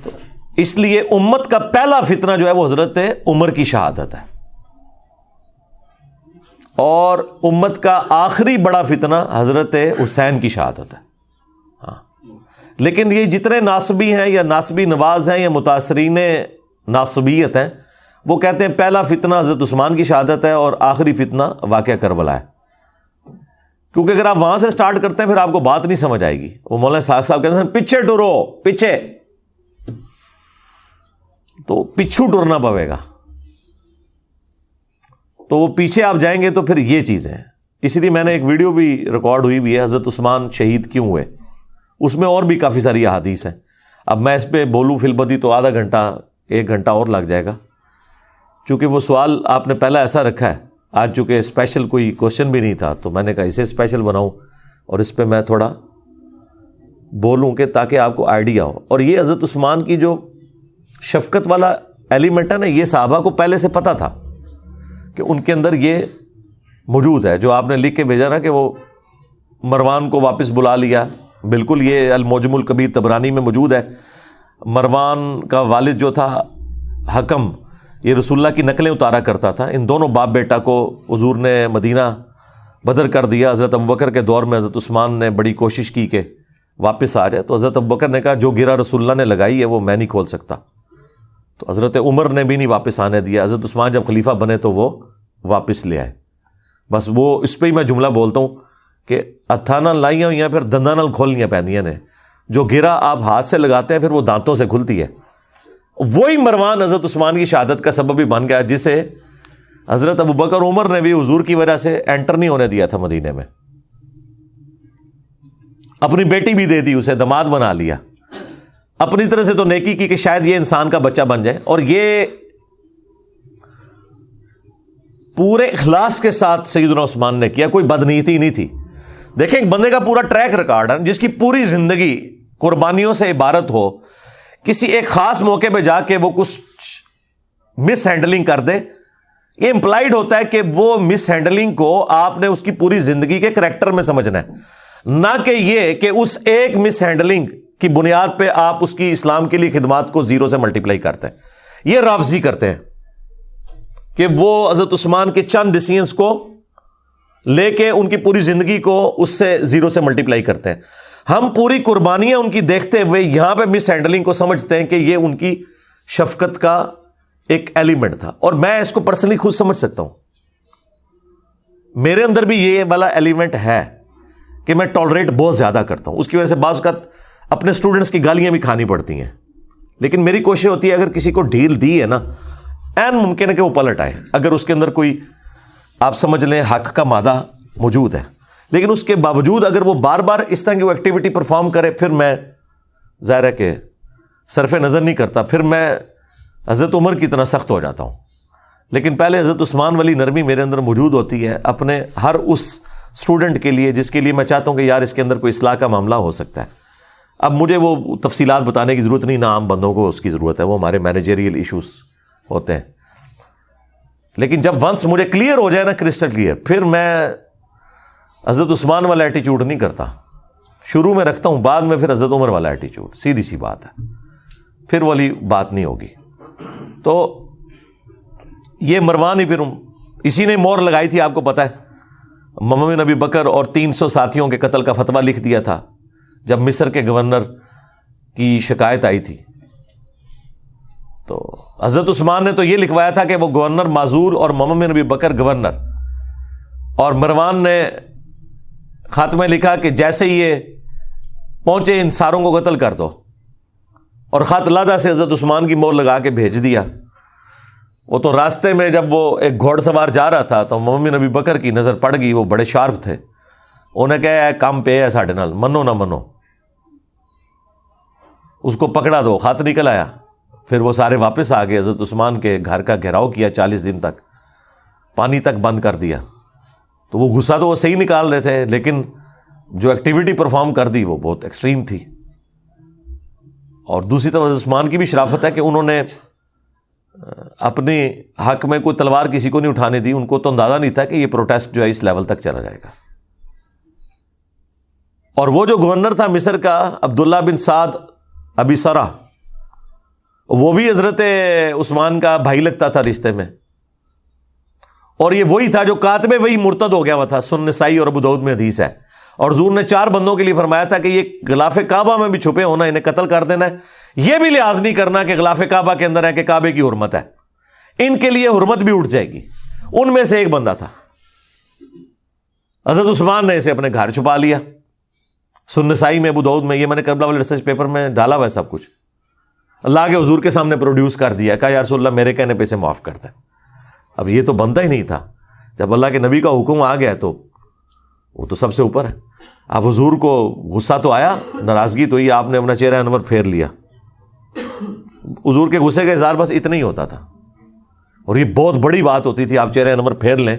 تو اس لیے امت کا پہلا فتنہ جو ہے وہ حضرت عمر کی شہادت ہے، اور امت کا آخری بڑا فتنہ حضرت حسین کی شہادت ہے. ہاں، لیکن یہ جتنے ناصبی ہیں یا ناصبی نواز ہیں یا متاثرین ناصبیت ہیں، وہ کہتے ہیں پہلا فتنہ حضرت عثمان کی شہادت ہے اور آخری فتنہ واقعہ کربلا ہے. کیونکہ اگر آپ وہاں سے سٹارٹ کرتے ہیں پھر آپ کو بات نہیں سمجھ آئے گی. وہ مولانا صاحب کہتے ہیں پیچھے ٹرو، پیچھے، تو پیچھو ٹرنا پڑے گا. تو وہ پیچھے آپ جائیں گے تو پھر یہ چیزیں ہیں. اس لیے میں نے ایک ویڈیو بھی ریکارڈ ہوئی ہے حضرت عثمان شہید کیوں ہوئے، اس میں اور بھی کافی ساری احادیث ہیں. اب میں اس پہ بولوں فی البدی تو آدھا گھنٹہ 1 گھنٹہ اور لگ جائے گا، چونکہ وہ سوال آپ نے پہلا ایسا رکھا ہے. آج چونکہ اسپیشل کوئی کوشچن بھی نہیں تھا تو میں نے کہا اسے اسپیشل بناؤں اور اس پہ میں تھوڑا بولوں کہ تاکہ آپ کو آئیڈیا ہو. اور یہ حضرت عثمان کی جو شفقت والا ایلیمنٹ ہے نا، یہ صحابہ کو پہلے سے پتہ تھا کہ ان کے اندر یہ موجود ہے جو آپ نے لکھ کے بھیجا نا کہ وہ مروان کو واپس بلا لیا. بالکل یہ المعجم الکبیر طبرانی میں موجود ہے. مروان کا والد جو تھا حکم, یہ رسول اللہ کی نقلیں اتارا کرتا تھا. ان دونوں باپ بیٹا کو حضور نے مدینہ بدر کر دیا. حضرت ابوبکر کے دور میں حضرت عثمان نے بڑی کوشش کی کہ واپس آ جائے, تو حضرت ابوبکر نے کہا جو گرہ رسول اللہ نے لگائی ہے وہ میں نہیں کھول سکتا. تو حضرت عمر نے بھی نہیں واپس آنے دیا. حضرت عثمان جب خلیفہ بنے تو وہ واپس لے آئے. بس وہ اس پہ ہی میں جملہ بولتا ہوں کہ ہتھاں نال لائیاں ہوئی ہیں پھر دنداں نال کھولنیاں پیندیاں نے. جو گرہ آپ ہاتھ سے لگاتے ہیں پھر وہ دانتوں سے کھلتی ہے. وہی مروان حضرت عثمان کی شہادت کا سبب بھی بن گیا, جسے حضرت ابوبکر عمر نے بھی حضور کی وجہ سے انٹر نہیں ہونے دیا تھا مدینے میں. اپنی بیٹی بھی دے دی, اسے داماد بنا لیا. اپنی طرح سے تو نیکی کی کہ شاید یہ انسان کا بچہ بن جائے, اور یہ پورے اخلاص کے ساتھ سیدنا عثمان نے کیا, کوئی بدنیتی نہیں تھی. دیکھیں ایک بندے کا پورا ٹریک ریکارڈ ہے جس کی پوری زندگی قربانیوں سے عبارت ہو, کسی ایک خاص موقع پہ جا کے وہ کچھ مس ہینڈلنگ کر دے. یہ امپلائڈ ہوتا ہے کہ وہ مس ہینڈلنگ کو آپ نے اس کی پوری زندگی کے کریکٹر میں سمجھنا ہے, نہ کہ یہ کہ اس ایک مس ہینڈلنگ کی بنیاد پہ آپ اس کی اسلام کے لیے خدمات کو زیرو سے ملٹیپلائی کرتے ہیں. یہ رافضی کرتے ہیں کہ وہ حضرت عثمان کے چند ڈیسیژنز کو لے کے ان کی پوری زندگی کو اس سے زیرو سے ملٹیپلائی کرتے ہیں. ہم پوری قربانیاں ان کی دیکھتے ہوئے یہاں پہ مس ہینڈلنگ کو سمجھتے ہیں کہ یہ ان کی شفقت کا ایک ایلیمنٹ تھا. اور میں اس کو پرسنلی خود سمجھ سکتا ہوں, میرے اندر بھی یہ والا ایلیمنٹ ہے کہ میں ٹالریٹ بہت زیادہ کرتا ہوں. اس کی وجہ سے بعض اوقات اپنے اسٹوڈنٹس کی گالیاں بھی کھانی پڑتی ہیں, لیکن میری کوشش ہوتی ہے اگر کسی کو ڈھیل دی ہے نا, این ممکن ہے کہ وہ پلٹ آئے اگر اس کے اندر کوئی آپ سمجھ لیں حق کا مادہ موجود ہے. لیکن اس کے باوجود اگر وہ بار بار اس طرح کی وہ ایکٹیویٹی پرفارم کرے, پھر میں ظاہر ہے کہ صرف نظر نہیں کرتا, پھر میں حضرت عمر کی طرح سخت ہو جاتا ہوں. لیکن پہلے حضرت عثمان والی نرمی میرے اندر موجود ہوتی ہے اپنے ہر اس اسٹوڈنٹ کے لیے جس کے لیے میں چاہتا ہوں کہ یار اس کے اندر کوئی اصلاح کا معاملہ ہو سکتا ہے. اب مجھے وہ تفصیلات بتانے کی ضرورت نہیں, نہ عام بندوں کو اس کی ضرورت ہے, وہ ہمارے مینیجریل ایشوز ہوتے ہیں. لیکن جب ونس مجھے کلیئر ہو جائے نا, کرسٹل کلیئر, پھر میں حضرت عثمان والا ایٹیچیوڈ نہیں کرتا. شروع میں رکھتا ہوں, بعد میں پھر حضرت عمر والا ایٹیچیوڈ. سیدھی سی بات ہے, پھر والی بات نہیں ہوگی. تو یہ مروان ہی پھر اسی نے مور لگائی تھی, آپ کو پتا ہے, محمد نبی بکر اور 300 ساتھیوں کے قتل کا فتویٰ لکھ دیا تھا جب مصر کے گورنر کی شکایت آئی تھی. تو حضرت عثمان نے تو یہ لکھوایا تھا کہ وہ گورنر معذور اور محمد نبی بکر گورنر, اور مروان نے خط میں لکھا کہ جیسے یہ پہنچے ان ساروں کو قتل کر دو, اور خط لادہ سے حضرت عثمان کی مور لگا کے بھیج دیا. وہ تو راستے میں جب وہ ایک گھوڑ سوار جا رہا تھا تو محمد نبی بکر کی نظر پڑ گئی, وہ بڑے شارپ تھے, انہیں کہا کام پہ ہے ساڑھے نال, منو نہ منو, اس کو پکڑا دو. خط نکل آیا, پھر وہ سارے واپس آ گئے. حضرت عثمان کے گھر کا گھیراؤ کیا 40 دن تک, پانی تک بند کر دیا. تو وہ غصہ تو وہ صحیح نکال رہے تھے, لیکن جو ایکٹیویٹی پرفارم کر دی وہ بہت ایکسٹریم تھی. اور دوسری طرف حضرت عثمان کی بھی شرافت ہے کہ انہوں نے اپنے حق میں کوئی تلوار کسی کو نہیں اٹھانے دی. ان کو تو اندازہ نہیں تھا کہ یہ پروٹیسٹ جو ہے اس لیول تک چلا جائے گا. اور وہ جو گورنر تھا مصر کا عبداللہ بن سعد ابی سرا, وہ بھی حضرت عثمان کا بھائی لگتا تھا رشتے میں, اور یہ وہی تھا جو کاتب وہی مرتد ہو گیا ہوا تھا. سنن نسائی اور ابو داؤد میں حدیث ہے. اور حضور نے 4 بندوں کے لیے فرمایا تھا کہ یہ غلاف کعبہ میں بھی چھپے ہونا, انہیں قتل کر دینا ہے. یہ بھی لحاظ نہیں کرنا کہ غلاف کعبہ کے اندر ہے کہ کعبے کی حرمت ہے, ان کے لیے حرمت بھی اٹھ جائے گی. ان میں سے ایک بندہ تھا, حضرت عثمان نے اسے اپنے گھر چھپا لیا. سنن نسائی میں, ابو داؤد میں, یہ میں نے کربلا والے ریسرچ پیپر میں ڈالا ہوا ہے سب کچھ. اللہ کے حضور کے سامنے پروڈیوس کر دیا, کہا یا رسول اللہ میرے کہنے پہ اسے معاف کر دیں. اب یہ تو بنتا ہی نہیں تھا, جب اللہ کے نبی کا حکم آ گیا تو وہ تو سب سے اوپر ہے. اب حضور کو غصہ تو آیا, ناراضگی تو ہی, آپ نے اپنا چہرہ انور پھیر لیا. حضور کے غصے کا اظہار بس اتنا ہی ہوتا تھا, اور یہ بہت بڑی بات ہوتی تھی, آپ چہرہ انور پھیر لیں.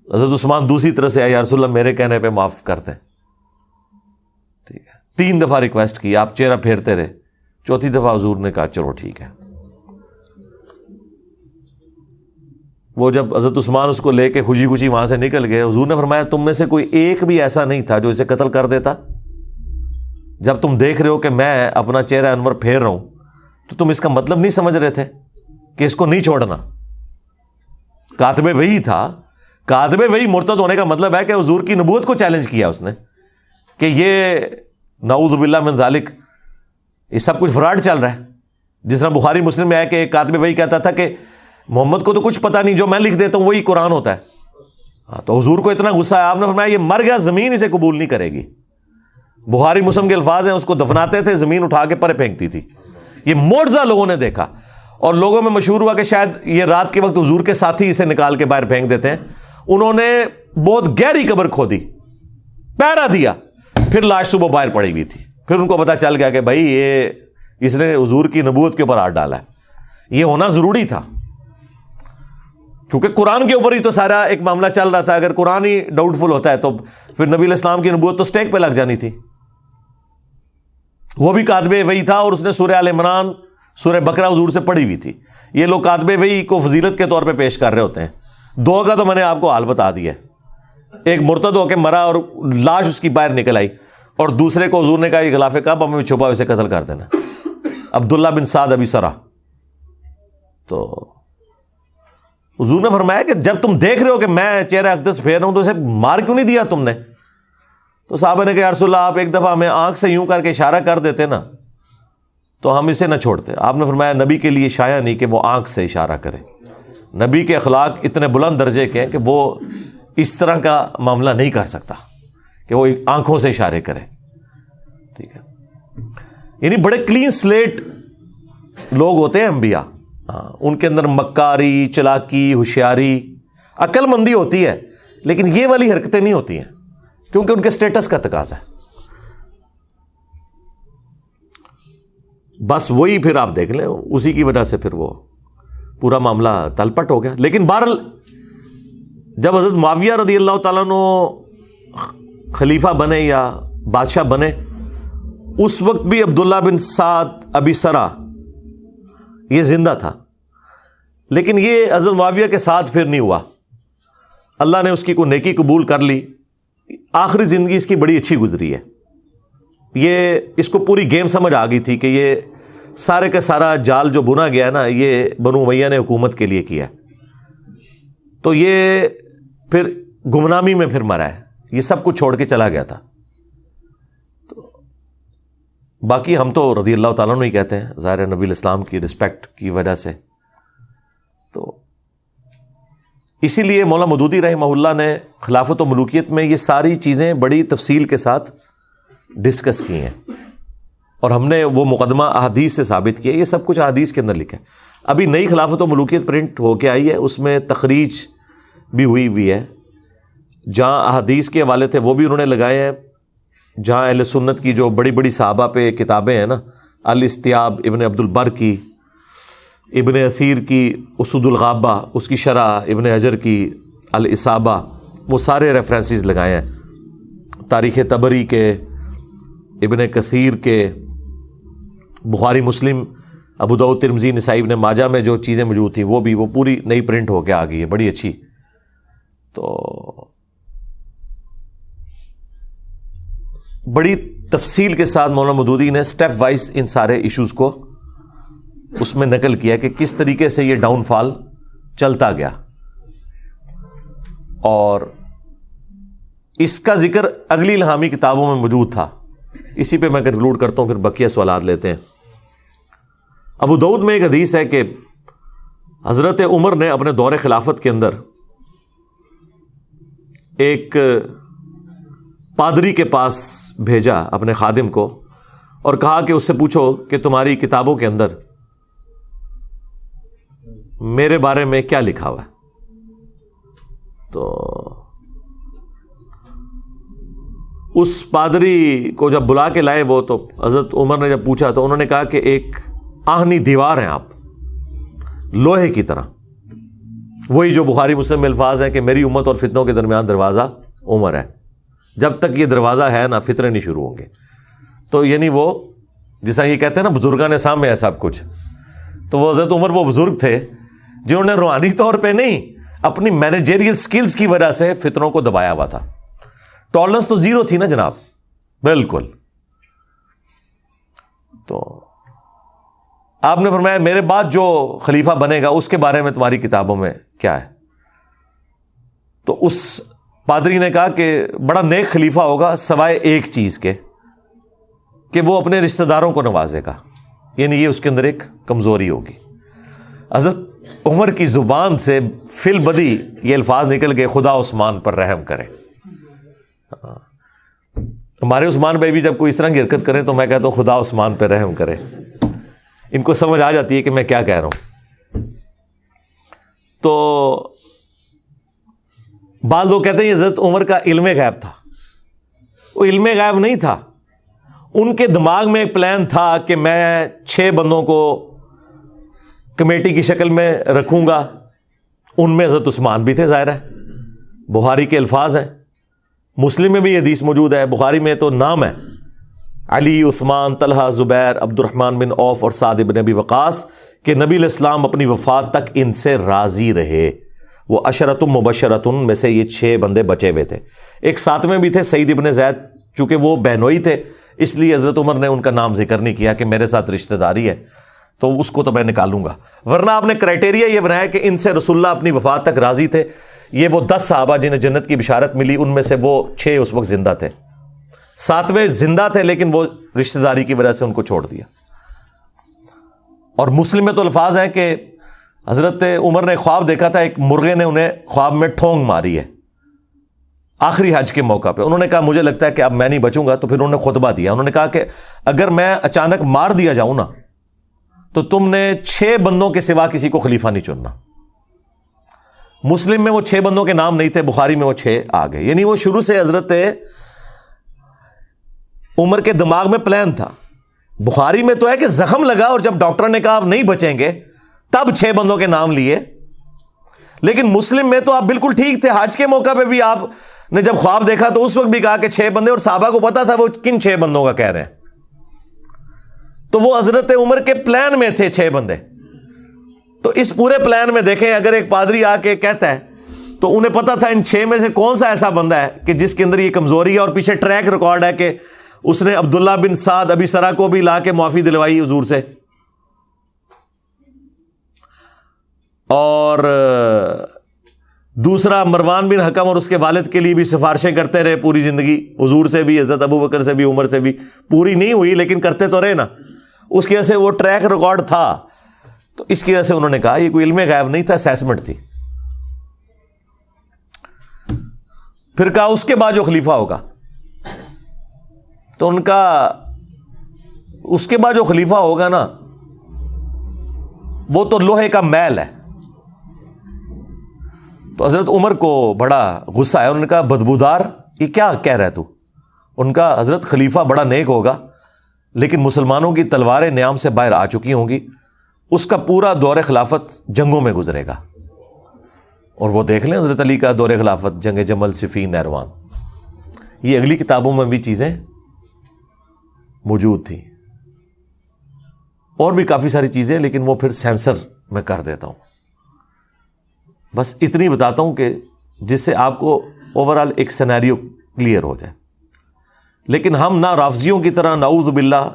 حضرت عثمان دوسری طرف سے آیا, یا رسول اللہ میرے کہنے پہ معاف کرتے. ٹھیک ہے, 3 دفعہ ریکویسٹ کی, آپ چہرہ پھیرتے رہے. 4تھی دفعہ حضور نے کہا چلو ٹھیک ہے. وہ جب حضرت عثمان اس کو لے کے خوشی خوشی وہاں سے نکل گئے، حضور نے فرمایا تم میں سے کوئی ایک بھی ایسا نہیں تھا جو اسے قتل کر دیتا؟ جب تم دیکھ رہے ہو کہ میں اپنا چہرہ انور پھیر رہا ہوں تو تم اس کا مطلب نہیں سمجھ رہے تھے کہ اس کو نہیں چھوڑنا؟ کاتب وحی تھا، کاتب وحی مرتد ہونے کا مطلب ہے کہ حضور کی نبوت کو چیلنج کیا اس نے کہ یہ نعوذ باللہ من ذالک یہ سب کچھ فراڈ چل رہا ہے. جس طرح بخاری مسلم میں ہے کہ ایک کاتب وحی کہتا تھا کہ محمد کو تو کچھ پتہ نہیں، جو میں لکھ دیتا ہوں وہی قرآن ہوتا ہے. تو حضور کو اتنا غصہ ہے، آپ نے فرمایا یہ مر گیا، زمین اسے قبول نہیں کرے گی. بخاری مسلم کے الفاظ ہیں، اس کو دفناتے تھے، زمین اٹھا کے پرے پھینکتی تھی. یہ معجزہ لوگوں نے دیکھا، اور لوگوں میں مشہور ہوا کہ شاید یہ رات کے وقت حضور کے ساتھی اسے نکال کے باہر پھینک دیتے ہیں. انہوں نے بہت گہری قبر کھودی، پہرا دیا، پھر لاش صبح باہر پڑی ہوئی تھی. پھر ان کو پتا چل گیا کہ بھائی یہ اس نے حضور کی نبوت کے اوپر ہاتھ ڈالا ہے. یہ ہونا ضروری تھا کیونکہ قرآن کے اوپر ہی تو سارا ایک معاملہ چل رہا تھا. اگر قرآن ہی ڈاؤٹ فل ہوتا ہے تو پھر نبی علیہ السلام کی نبوت تو سٹیک پہ لگ جانی تھی. وہ بھی کاتب وحی تھا اور اس نے سورہ آل عمران، سورہ بقرہ حضور سے پڑھی ہوئی تھی. یہ لوگ کاتب وحی کو فضیلت کے طور پہ پیش کر رہے ہوتے ہیں. دو کا تو میں نے آپ کو حال بتا دیا ہے. ایک مرتد ہو کے مرا اور لاش اس کی باہر نکل آئی، اور دوسرے کو حضور نے کہا یہ غلاف کعبہ میں چھپا اسے قتل کر دینا، عبداللہ بن سعد ابی سرا. تو حضور نے فرمایا کہ جب تم دیکھ رہے ہو کہ میں چہرہ اقدس پھیر رہا ہوں تو اسے مار کیوں نہیں دیا تم نے؟ تو صحابہ نے کہا یا رسول اللہ آپ ایک دفعہ ہمیں آنکھ سے یوں کر کے اشارہ کر دیتے نا تو ہم اسے نہ چھوڑتے. آپ نے فرمایا نبی کے لیے شایع نہیں کہ وہ آنکھ سے اشارہ کرے. نبی کے اخلاق اتنے بلند درجے کے ہیں کہ وہ اس طرح کا معاملہ نہیں کر سکتا کہ وہ آنکھوں سے اشارے کرے. ٹھیک ہے، یعنی بڑے کلین سلیٹ لوگ ہوتے ہیں انبیاء. ان کے اندر مکاری، چلاکی، ہوشیاری، عقل مندی ہوتی ہے، لیکن یہ والی حرکتیں نہیں ہوتی ہیں کیونکہ ان کے سٹیٹس کا تقاضا ہے. بس وہی پھر آپ دیکھ لیں اسی کی وجہ سے پھر وہ پورا معاملہ تلپٹ ہو گیا. لیکن بہرحال جب حضرت معاویہ رضی اللہ تعالیٰ عنہ خلیفہ بنے یا بادشاہ بنے، اس وقت بھی عبداللہ بن سعد ابی سرا یہ زندہ تھا، لیکن یہ حضرت معاویہ کے ساتھ پھر نہیں ہوا. اللہ نے اس کی کوئی نیکی قبول کر لی، آخری زندگی اس کی بڑی اچھی گزری ہے. یہ اس کو پوری گیم سمجھ آ گئی تھی کہ یہ سارے کا سارا جال جو بنا گیا ہے نا یہ بنو امیہ نے حکومت کے لیے کیا ہے. تو یہ پھر گمنامی میں پھر مرا ہے، یہ سب کچھ چھوڑ کے چلا گیا تھا. تو باقی ہم تو رضی اللہ تعالیٰ عنہ ہی کہتے ہیں، ظاہر نبی الاسلام کی رسپیکٹ کی وجہ سے. تو اسی لیے مولانا مودودی رحمہ اللہ نے خلافت و ملوکیت میں یہ ساری چیزیں بڑی تفصیل کے ساتھ ڈسکس کی ہیں، اور ہم نے وہ مقدمہ احادیث سے ثابت کیا. یہ سب کچھ احادیث کے اندر لکھا ہے. ابھی نئی خلافت و ملوکیت پرنٹ ہو کے آئی ہے، اس میں تخریج بھی ہوئی ہے. جہاں احادیث کے حوالے تھے وہ بھی انہوں نے لگائے ہیں. جہاں اہل سنت کی جو بڑی بڑی صحابہ پہ کتابیں ہیں نا، الاستیاب ابن عبد البر کی، ابن اثیر کی اسود الغابہ، اس کی شرح ابن حجر کی الاصابہ، وہ سارے ریفرنسز لگائے ہیں. تاریخ طبری کے، ابن کثیر کے، بخاری مسلم، ابو داؤد ترمذی نسائی ابن ماجہ میں جو چیزیں موجود تھیں وہ پوری نئی پرنٹ ہو کے آ گئی ہے، بڑی اچھی. تو بڑی تفصیل کے ساتھ مولانا مودودی نے سٹیپ وائز ان سارے ایشوز کو اس میں نقل کیا کہ کس طریقے سے یہ ڈاؤن فال چلتا گیا. اور اس کا ذکر اگلی الہامی کتابوں میں موجود تھا. اسی پہ میں کنکلوڈ کرتا ہوں، پھر بقیہ سوالات لیتے ہیں. ابو داؤد میں ایک حدیث ہے کہ حضرت عمر نے اپنے دور خلافت کے اندر ایک پادری کے پاس بھیجا اپنے خادم کو اور کہا کہ اس سے پوچھو کہ تمہاری کتابوں کے اندر میرے بارے میں کیا لکھا ہوا ہے. تو اس پادری کو جب بلا کے لائے وہ، تو حضرت عمر نے جب پوچھا تو انہوں نے کہا کہ ایک آہنی دیوار ہیں آپ، لوہے کی طرح. وہی جو بخاری مسلم میں الفاظ ہیں کہ میری امت اور فتنوں کے درمیان دروازہ عمر ہے، جب تک یہ دروازہ ہے نا فتنے نہیں شروع ہوں گے. تو یعنی وہ جیسا یہ کہتے ہیں نا بزرگان سامنے ہے سب کچھ، تو وہ حضرت عمر وہ بزرگ تھے جنہوں نے روحانی طور پہ نہیں اپنی مینیجریل سکلز کی وجہ سے فتنوں کو دبایا ہوا تھا. ٹالرنس تو زیرو تھی نا جناب, بالکل. تو آپ نے فرمایا میرے بعد جو خلیفہ بنے گا اس کے بارے میں تمہاری کتابوں میں کیا ہے؟ تو اس پادری نے کہا کہ بڑا نیک خلیفہ ہوگا سوائے ایک چیز کے, کہ وہ اپنے رشتہ داروں کو نوازے گا, یعنی یہ اس کے اندر ایک کمزوری ہوگی. حضرت عمر کی زبان سے فی البدی یہ الفاظ نکل گئے, خدا عثمان پر رحم کرے. ہمارے عثمان بھائی بھی جب کوئی اس طرح کی حرکت کرے تو میں کہتا ہوں خدا عثمان پہ رحم کرے. ان کو سمجھ آ جاتی ہے کہ میں کیا کہہ رہا ہوں. تو بعض لوگ کہتے ہیں یہ حضرت عمر کا علم غیب تھا. وہ علم غیب نہیں تھا, ان کے دماغ میں ایک پلان تھا کہ میں 6 بندوں کو کمیٹی کی شکل میں رکھوں گا. ان میں حضرت عثمان بھی تھے, ظاہر ہے, بخاری کے الفاظ ہیں, مسلم میں بھی یہ حدیث موجود ہے. بخاری میں تو نام ہے علی, عثمان, طلحہ, زبیر, عبد الرحمن بن عوف اور سعد بن ابی وقاص, کہ نبی علیہ السلام اپنی وفات تک ان سے راضی رہے. وہ عشرۃ مبشرۃ میں سے یہ 6 بندے بچے ہوئے تھے. ایک 7ویں بھی تھے سعید ابن زید, چونکہ وہ بہنوئی تھے اس لیے حضرت عمر نے ان کا نام ذکر نہیں کیا کہ میرے ساتھ رشتہ داری ہے تو اس کو تو میں نکالوں گا. ورنہ آپ نے کرائٹیریا یہ بنایا کہ ان سے رسول اللہ اپنی وفات تک راضی تھے. یہ وہ 10 صحابہ جنہیں جنت کی بشارت ملی, ان میں سے وہ 6 اس وقت زندہ تھے, 7ویں زندہ تھے لیکن وہ رشتہ داری کی وجہ سے ان کو چھوڑ دیا. اور مسلم میں تو الفاظ ہیں کہ حضرت عمر نے خواب دیکھا تھا, ایک مرغے نے انہیں خواب میں ٹھونگ ماری ہے آخری حج کے موقع پہ. انہوں نے کہا مجھے لگتا ہے کہ اب میں نہیں بچوں گا. تو پھر انہوں نے خطبہ دیا, انہوں نے کہا کہ اگر میں اچانک مار دیا جاؤں نا تو تم نے 6 بندوں کے سوا کسی کو خلیفہ نہیں چننا. مسلم میں وہ 6 بندوں کے نام نہیں تھے, بخاری میں وہ 6 آ گئے. یعنی وہ شروع سے حضرت عمر کے دماغ میں پلان تھا. بخاری میں تو ہے کہ زخم لگا اور جب ڈاکٹر نے کہا آپ نہیں بچیں گے تب 6 بندوں کے نام لیے. لیکن مسلم میں تو آپ بالکل ٹھیک تھے, حج کے موقع پہ بھی آپ نے جب خواب دیکھا تو اس وقت بھی کہا کہ 6 بندے, اور صحابہ کو پتا تھا وہ کن 6 بندوں کا کہہ رہے ہیں. تو وہ حضرت عمر کے پلان میں تھے 6 بندے. تو اس پورے پلان میں دیکھیں اگر ایک پادری آ کے کہتا ہے تو انہیں پتا تھا ان 6 میں سے کون سا ایسا بندہ ہے کہ جس کے اندر یہ کمزوری ہے, اور پیچھے ٹریک ریکارڈ ہے کہ اس نے عبداللہ بن سعد ابی سرا کو بھی لا کے معافی دلوائی حضور سے, اور دوسرا مروان بن حکم اور اس کے والد کے لیے بھی سفارشیں کرتے رہے پوری زندگی, حضور سے بھی, حضرت ابو بکر سے بھی, عمر سے بھی. پوری نہیں ہوئی لیکن کرتے تو رہے نا. اس کی وجہ سے وہ ٹریک ریکارڈ تھا. تو اس کی وجہ سے انہوں نے کہا یہ کوئی علم غیب نہیں تھا, اسیسمنٹ تھی. پھر کہا اس کے بعد جو خلیفہ ہوگا, تو ان کا اس کے بعد جو خلیفہ ہوگا نا وہ تو لوہے کا میل ہے. تو حضرت عمر کو بڑا غصہ آیا, انہوں نے کہا بدبودار, یہ کیا کہہ رہا ہے تو؟ ان کا حضرت خلیفہ بڑا نیک ہوگا لیکن مسلمانوں کی تلواریں نیام سے باہر آ چکی ہوں گی, اس کا پورا دور خلافت جنگوں میں گزرے گا. اور وہ دیکھ لیں حضرت علی کا دور خلافت, جنگ جمل, صفین, نیروان, یہ اگلی کتابوں میں بھی چیزیں موجود تھیں, اور بھی کافی ساری چیزیں, لیکن وہ پھر سینسر میں کر دیتا ہوں. بس اتنی بتاتا ہوں کہ جس سے آپ کو اوورال ایک سینیریو کلیئر ہو جائے. لیکن ہم نہ رافضیوں کی طرح نعوذ باللہ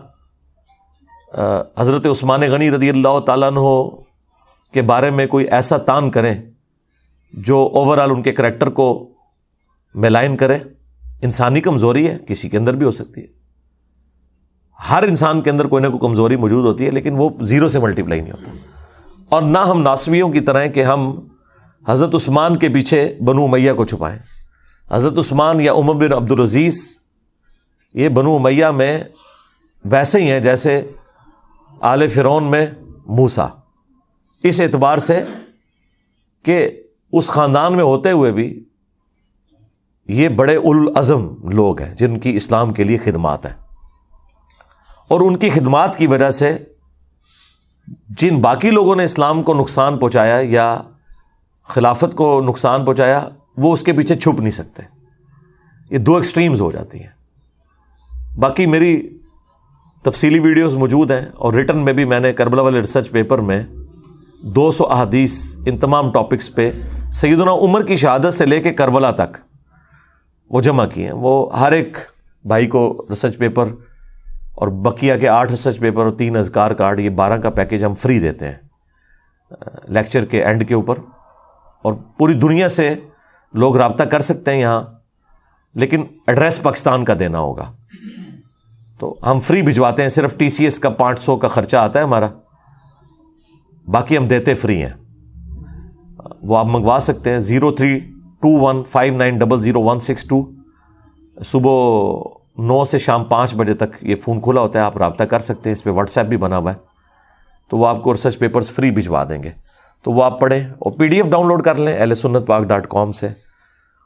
حضرت عثمان غنی رضی اللہ تعالیٰ عنہ کے بارے میں کوئی ایسا تان کریں جو اوورال ان کے کریکٹر کو میلائن کرے. انسانی کمزوری ہے, کسی کے اندر بھی ہو سکتی ہے, ہر انسان کے اندر کوئی نہ کوئی کمزوری موجود ہوتی ہے, لیکن وہ 0 سے ملٹیپلائی نہیں ہوتا. اور نہ ہم ناسویوں کی طرح ہیں کہ ہم حضرت عثمان کے پیچھے بنو امیہ کو چھپائیں. حضرت عثمان یا عمر بن عبد العزیز یہ بنو امیہ میں ویسے ہی ہیں جیسے آل فرعون میں موسیٰ, اس اعتبار سے کہ اس خاندان میں ہوتے ہوئے بھی یہ بڑے اولوالعزم لوگ ہیں جن کی اسلام کے لیے خدمات ہیں, اور ان کی خدمات کی وجہ سے جن باقی لوگوں نے اسلام کو نقصان پہنچایا یا خلافت کو نقصان پہنچایا وہ اس کے پیچھے چھپ نہیں سکتے. یہ 2 ایکسٹریمز ہو جاتی ہیں. باقی میری تفصیلی ویڈیوز موجود ہیں, اور ریٹن میں بھی میں نے کربلا والے ریسرچ پیپر میں 200 احادیث ان تمام ٹاپکس پہ سیدنا عمر کی شہادت سے لے کے کربلا تک وہ جمع کیے ہیں. وہ ہر ایک بھائی کو ریسرچ پیپر اور بقیہ کے 8 ریسرچ پیپر اور 3 اذکار کارڈ، یہ 12 کا پیکیج ہم فری دیتے ہیں لیکچر کے اینڈ کے اوپر. اور پوری دنیا سے لوگ رابطہ کر سکتے ہیں یہاں، لیکن ایڈریس پاکستان کا دینا ہوگا. تو ہم فری بھجواتے ہیں، صرف TCS کا 500 کا خرچہ آتا ہے ہمارا، باقی ہم دیتے فری ہیں. وہ آپ منگوا سکتے ہیں 032159000162. صبح 9 سے شام 5 بجے تک یہ فون کھلا ہوتا ہے، آپ رابطہ کر سکتے ہیں. اس پہ واٹس ایپ بھی بنا ہوا ہے، تو وہ آپ کو ریسرچ پیپرز فری بھجوا دیں گے. تو وہ آپ پڑھیں اور PDF ڈاؤن لوڈ کر لیں ahlsunnatpak.com سے.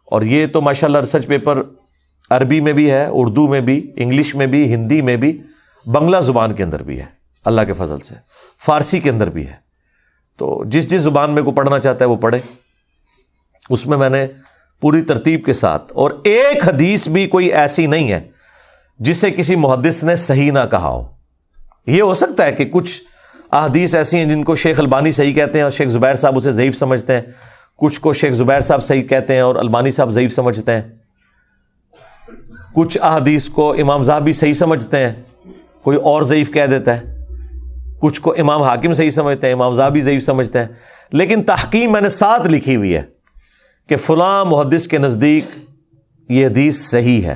اور یہ تو ماشاءاللہ ریسرچ پیپر عربی میں بھی ہے، اردو میں بھی، انگلش میں بھی، ہندی میں بھی، بنگلہ زبان کے اندر بھی ہے اللہ کے فضل سے، فارسی کے اندر بھی ہے. تو جس زبان میں کو پڑھنا چاہتا ہے وہ پڑھے. اس میں نے پوری ترتیب کے ساتھ، اور ایک حدیث بھی کوئی ایسی نہیں ہے جسے کسی محدث نے صحیح نہ کہا ہو. یہ ہو سکتا ہے کہ کچھ احادیث ایسی ہیں جن کو شیخ البانی صحیح کہتے ہیں اور شیخ زبیر صاحب اسے ضعیف سمجھتے ہیں، کچھ کو شیخ زبیر صاحب صحیح کہتے ہیں اور البانی صاحب ضعیف سمجھتے ہیں، کچھ احادیث کو امام ذہبی صحیح سمجھتے ہیں، کوئی اور ضعیف کہہ دیتا ہے، کچھ کو امام حاکم صحیح سمجھتے ہیں، امام ذہبی ضعیف سمجھتے ہیں. لیکن تحقیم میں نے ساتھ لکھی ہوئی ہے کہ فلاں محدث کے نزدیک یہ حدیث صحیح ہے.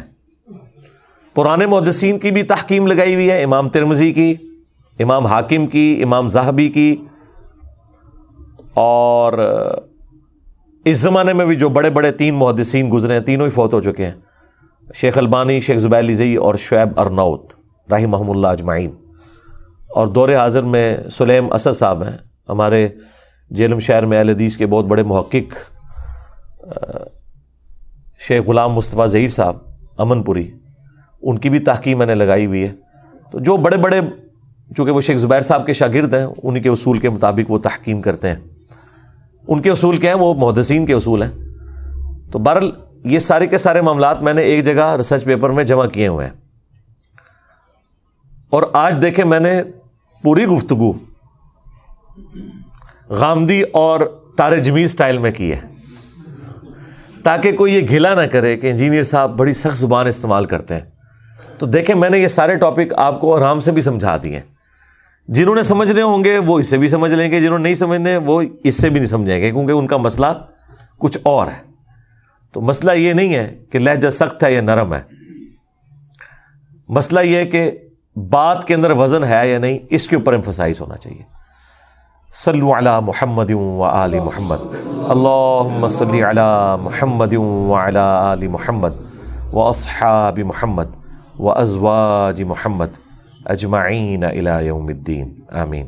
پرانے محدثین کی بھی تحقیم لگائی ہوئی ہے، امام ترمذی کی، امام حاکم کی، امام ذہبی کی، اور اس زمانے میں بھی جو بڑے بڑے 3 محدثین گزرے ہیں، تینوں ہی فوت ہو چکے ہیں، شیخ البانی، شیخ زبیر لیزئی اور شعیب ارناؤت رحمہم اللہ اجمعین. اور دور حاضر میں سلیم اسد صاحب ہیں، ہمارے جیلم شہر میں اہل حدیث کے بہت بڑے محقق، شیخ غلام مصطفیٰ ظہیر صاحب امن پوری، ان کی بھی تحقیق میں نے لگائی ہوئی ہے. تو جو بڑے بڑے، چونکہ وہ شیخ زبیر صاحب کے شاگرد ہیں، انہی کے اصول کے مطابق وہ تحقیم کرتے ہیں. ان کے اصول کیا ہیں؟ وہ محدثین کے اصول ہیں. تو بہرحال یہ سارے کے سارے معاملات میں نے ایک جگہ ریسرچ پیپر میں جمع کیے ہوئے ہیں. اور آج دیکھیں میں نے پوری گفتگو غامدی اور طارق جمیل سٹائل میں کی ہے، تاکہ کوئی یہ گھلا نہ کرے کہ انجینئر صاحب بڑی سخت زبان استعمال کرتے ہیں. تو دیکھیں میں نے یہ سارے ٹاپک آپ کو آرام سے بھی سمجھا دیے ہیں. جنہوں نے سمجھنے ہوں گے وہ اس سے بھی سمجھ لیں گے، جنہوں نے نہیں سمجھنے وہ اس سے بھی نہیں سمجھیں گے، کیونکہ ان کا مسئلہ کچھ اور ہے. تو مسئلہ یہ نہیں ہے کہ لہجہ سخت ہے یا نرم ہے، مسئلہ یہ ہے کہ بات کے اندر وزن ہے یا نہیں، اس کے اوپر ایمفسائز ہونا چاہیے. صلو علی محمد و آل محمد، اللہم صلی علی محمد و علی آل محمد و اصحاب محمد و ازواج محمد اجمعین الی یوم الدین، آمین.